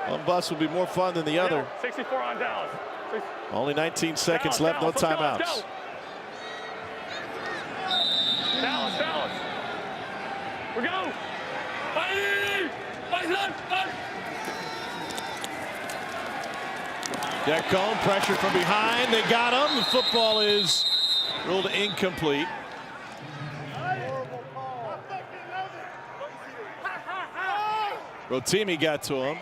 one bus will be more fun than the other. 64 on Dallas. Only 19 seconds left, no timeouts. Dallas. We go. Jack Cohn, pressure from behind. They got him. The football is ruled incomplete. Rotimi got to him.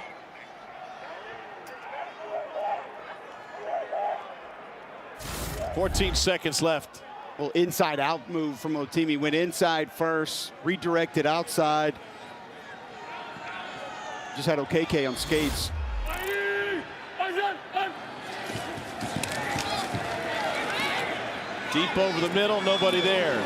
.14 seconds left. Well, inside out move from Rotimi. Went inside first, redirected outside. Just had OKK on skates. Deep over the middle, nobody there.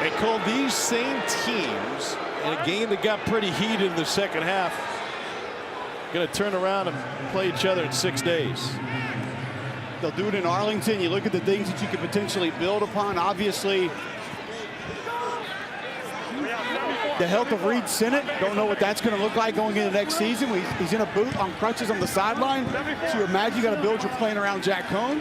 And Cole, these same teams in a game that got pretty heated in the second half, going to turn around and play each other in 6 days. They'll do it in Arlington. You look at the things that you could potentially build upon. Obviously, the health of Reed Sinnott. Don't know what that's going to look like going into next season. He's in a boot on crutches on the sideline. So you imagine you got to build your plane around Jack Cohn.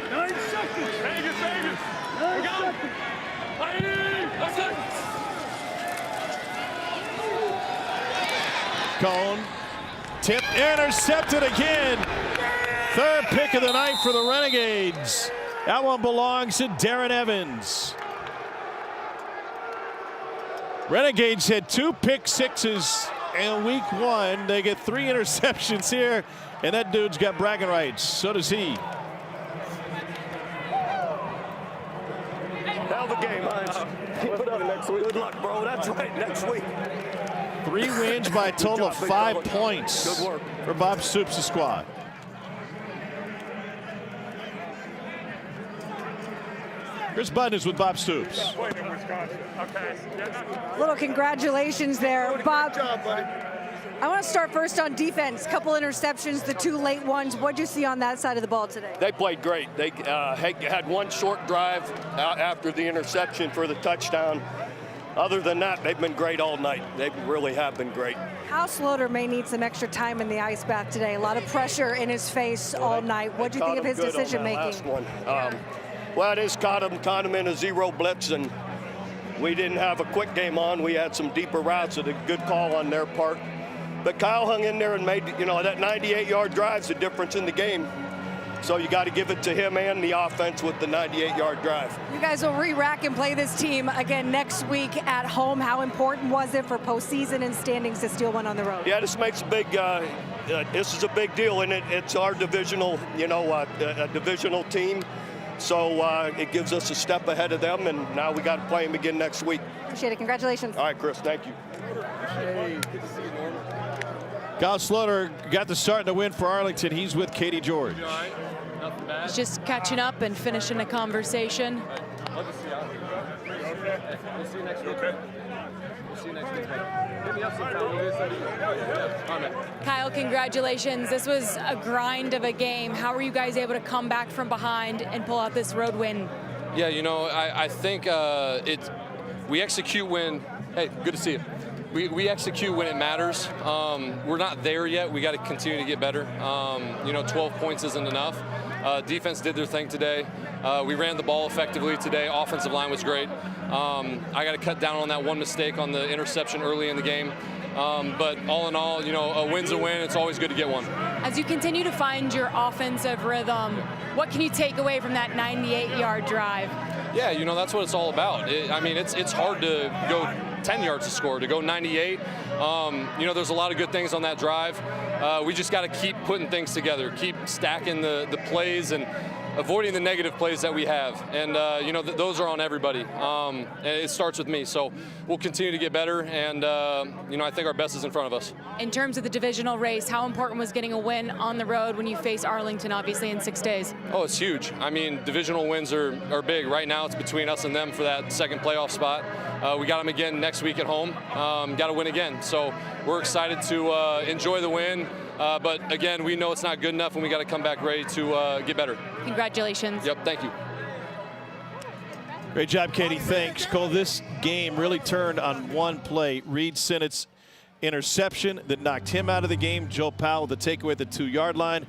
Cohn, tip, intercepted again. Third pick of the night for the Renegades. That one belongs to Darren Evans. Renegades had 2 pick sixes in week 1. They get 3 interceptions here, and that dude's got bragging rights. So does he. Hell of a game, Hines. Keep it up next week. Good luck, bro. That's right, next week. 3 wins by a total of 5 points Good work for Bob Stoops' squad. Chris Button is with Bob Stoops. Little congratulations there, Bob. Good job, buddy. I want to start first on defense. Couple interceptions, the 2 late ones. What'd you see on that side of the ball today? They played great. They had 1 short drive after the interception for the touchdown. Other than that, they've been great all night. They really have been great. Kyle Sloter may need some extra time in the ice bath today. A lot of pressure in his face all night. What'd you think of his decision making? Last one. Well, it is caught him in a 0 blitz, and we didn't have a quick game on. We had some deeper routes, and a good call on their part. But Kyle hung in there and made, that 98-yard drive's the difference in the game. So you got to give it to him and the offense with the 98-yard drive. You guys will re-rack and play this team again next week at home. How important was it for postseason and standings to steal one on the road? Yeah, this makes a big. This is a big deal, and it's our divisional, a divisional team. So it gives us a step ahead of them, and now we got to play them again next week. Appreciate it. Congratulations. All right, Chris. Thank you. Hey, good to see you, Norman. Kyle Sloter got the start in the win for Arlington. He's with Katie George. He's just catching up and finishing a conversation. We'll see you next week. We'll see you next week. Hit me up sometime. We'll get Kyle, congratulations. This was a grind of a game. How were you guys able to come back from behind and pull out this road win? Yeah, I think we execute when, hey, good to see you. We execute when it matters. We're not there yet. We got to continue to get better. 12 points isn't enough. Defense did their thing today. We ran the ball effectively today. Offensive line was great. I got to cut down on that one mistake on the interception early in the game. But all in all, a win's a win. It's always good to get one. As you continue to find your offensive rhythm, what can you take away from that 98-yard drive? Yeah, that's what it's all about. It's hard to go 10 yards to score, to go 98. There's a lot of good things on that drive. We just got to keep putting things together, keep stacking the plays and avoiding the negative plays that we have. And, those are on everybody. And it starts with me. So we'll continue to get better. And, I think our best is in front of us. In terms of the divisional race, how important was getting a win on the road when you face Arlington, obviously, in 6 days? Oh, it's huge. Divisional wins are big. Right now, it's between us and them for that second playoff spot. We got them again next week at home. Got to win again. So we're excited to enjoy the win. But again, we know it's not good enough, and we got to come back ready to get better. Congratulations. Yep, thank you. Great job, Katie. Thanks. Cole, this game really turned on one play. Reed Sinnott's interception that knocked him out of the game. Joe Powell, the takeaway at the 2-yard line.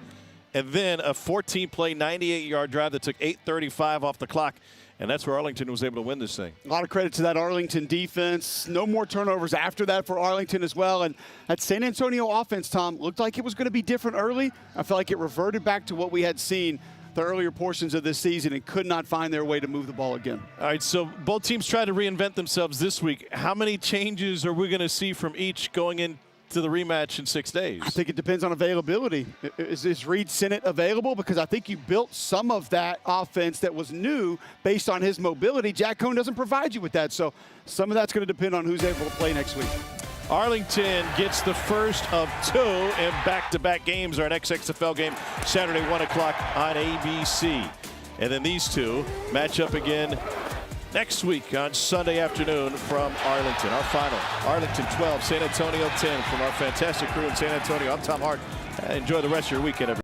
And then a 14-play, 98-yard drive that took 8:35 off the clock. And that's where Arlington was able to win this thing. A lot of credit to that Arlington defense. No more turnovers after that for Arlington as well. And that San Antonio offense, Tom, looked like it was going to be different early. I felt like it reverted back to what we had seen the earlier portions of this season and could not find their way to move the ball again. All right, so both teams tried to reinvent themselves this week. How many changes are we going to see from each going into the rematch in 6 days? I think it depends on availability. Is Reed Sinnott available? Because I think you built some of that offense that was new based on his mobility. Jack Cohn doesn't provide you with that, so some of that's going to depend on who's able to play next week. Arlington gets the first of 2 in back-to-back games. Our next XFL game Saturday, 1 o'clock on ABC. And then these two match up again next week on Sunday afternoon from Arlington. Our final, Arlington 12, San Antonio 10. From our fantastic crew in San Antonio, I'm Tom Hart. Enjoy the rest of your weekend, everybody.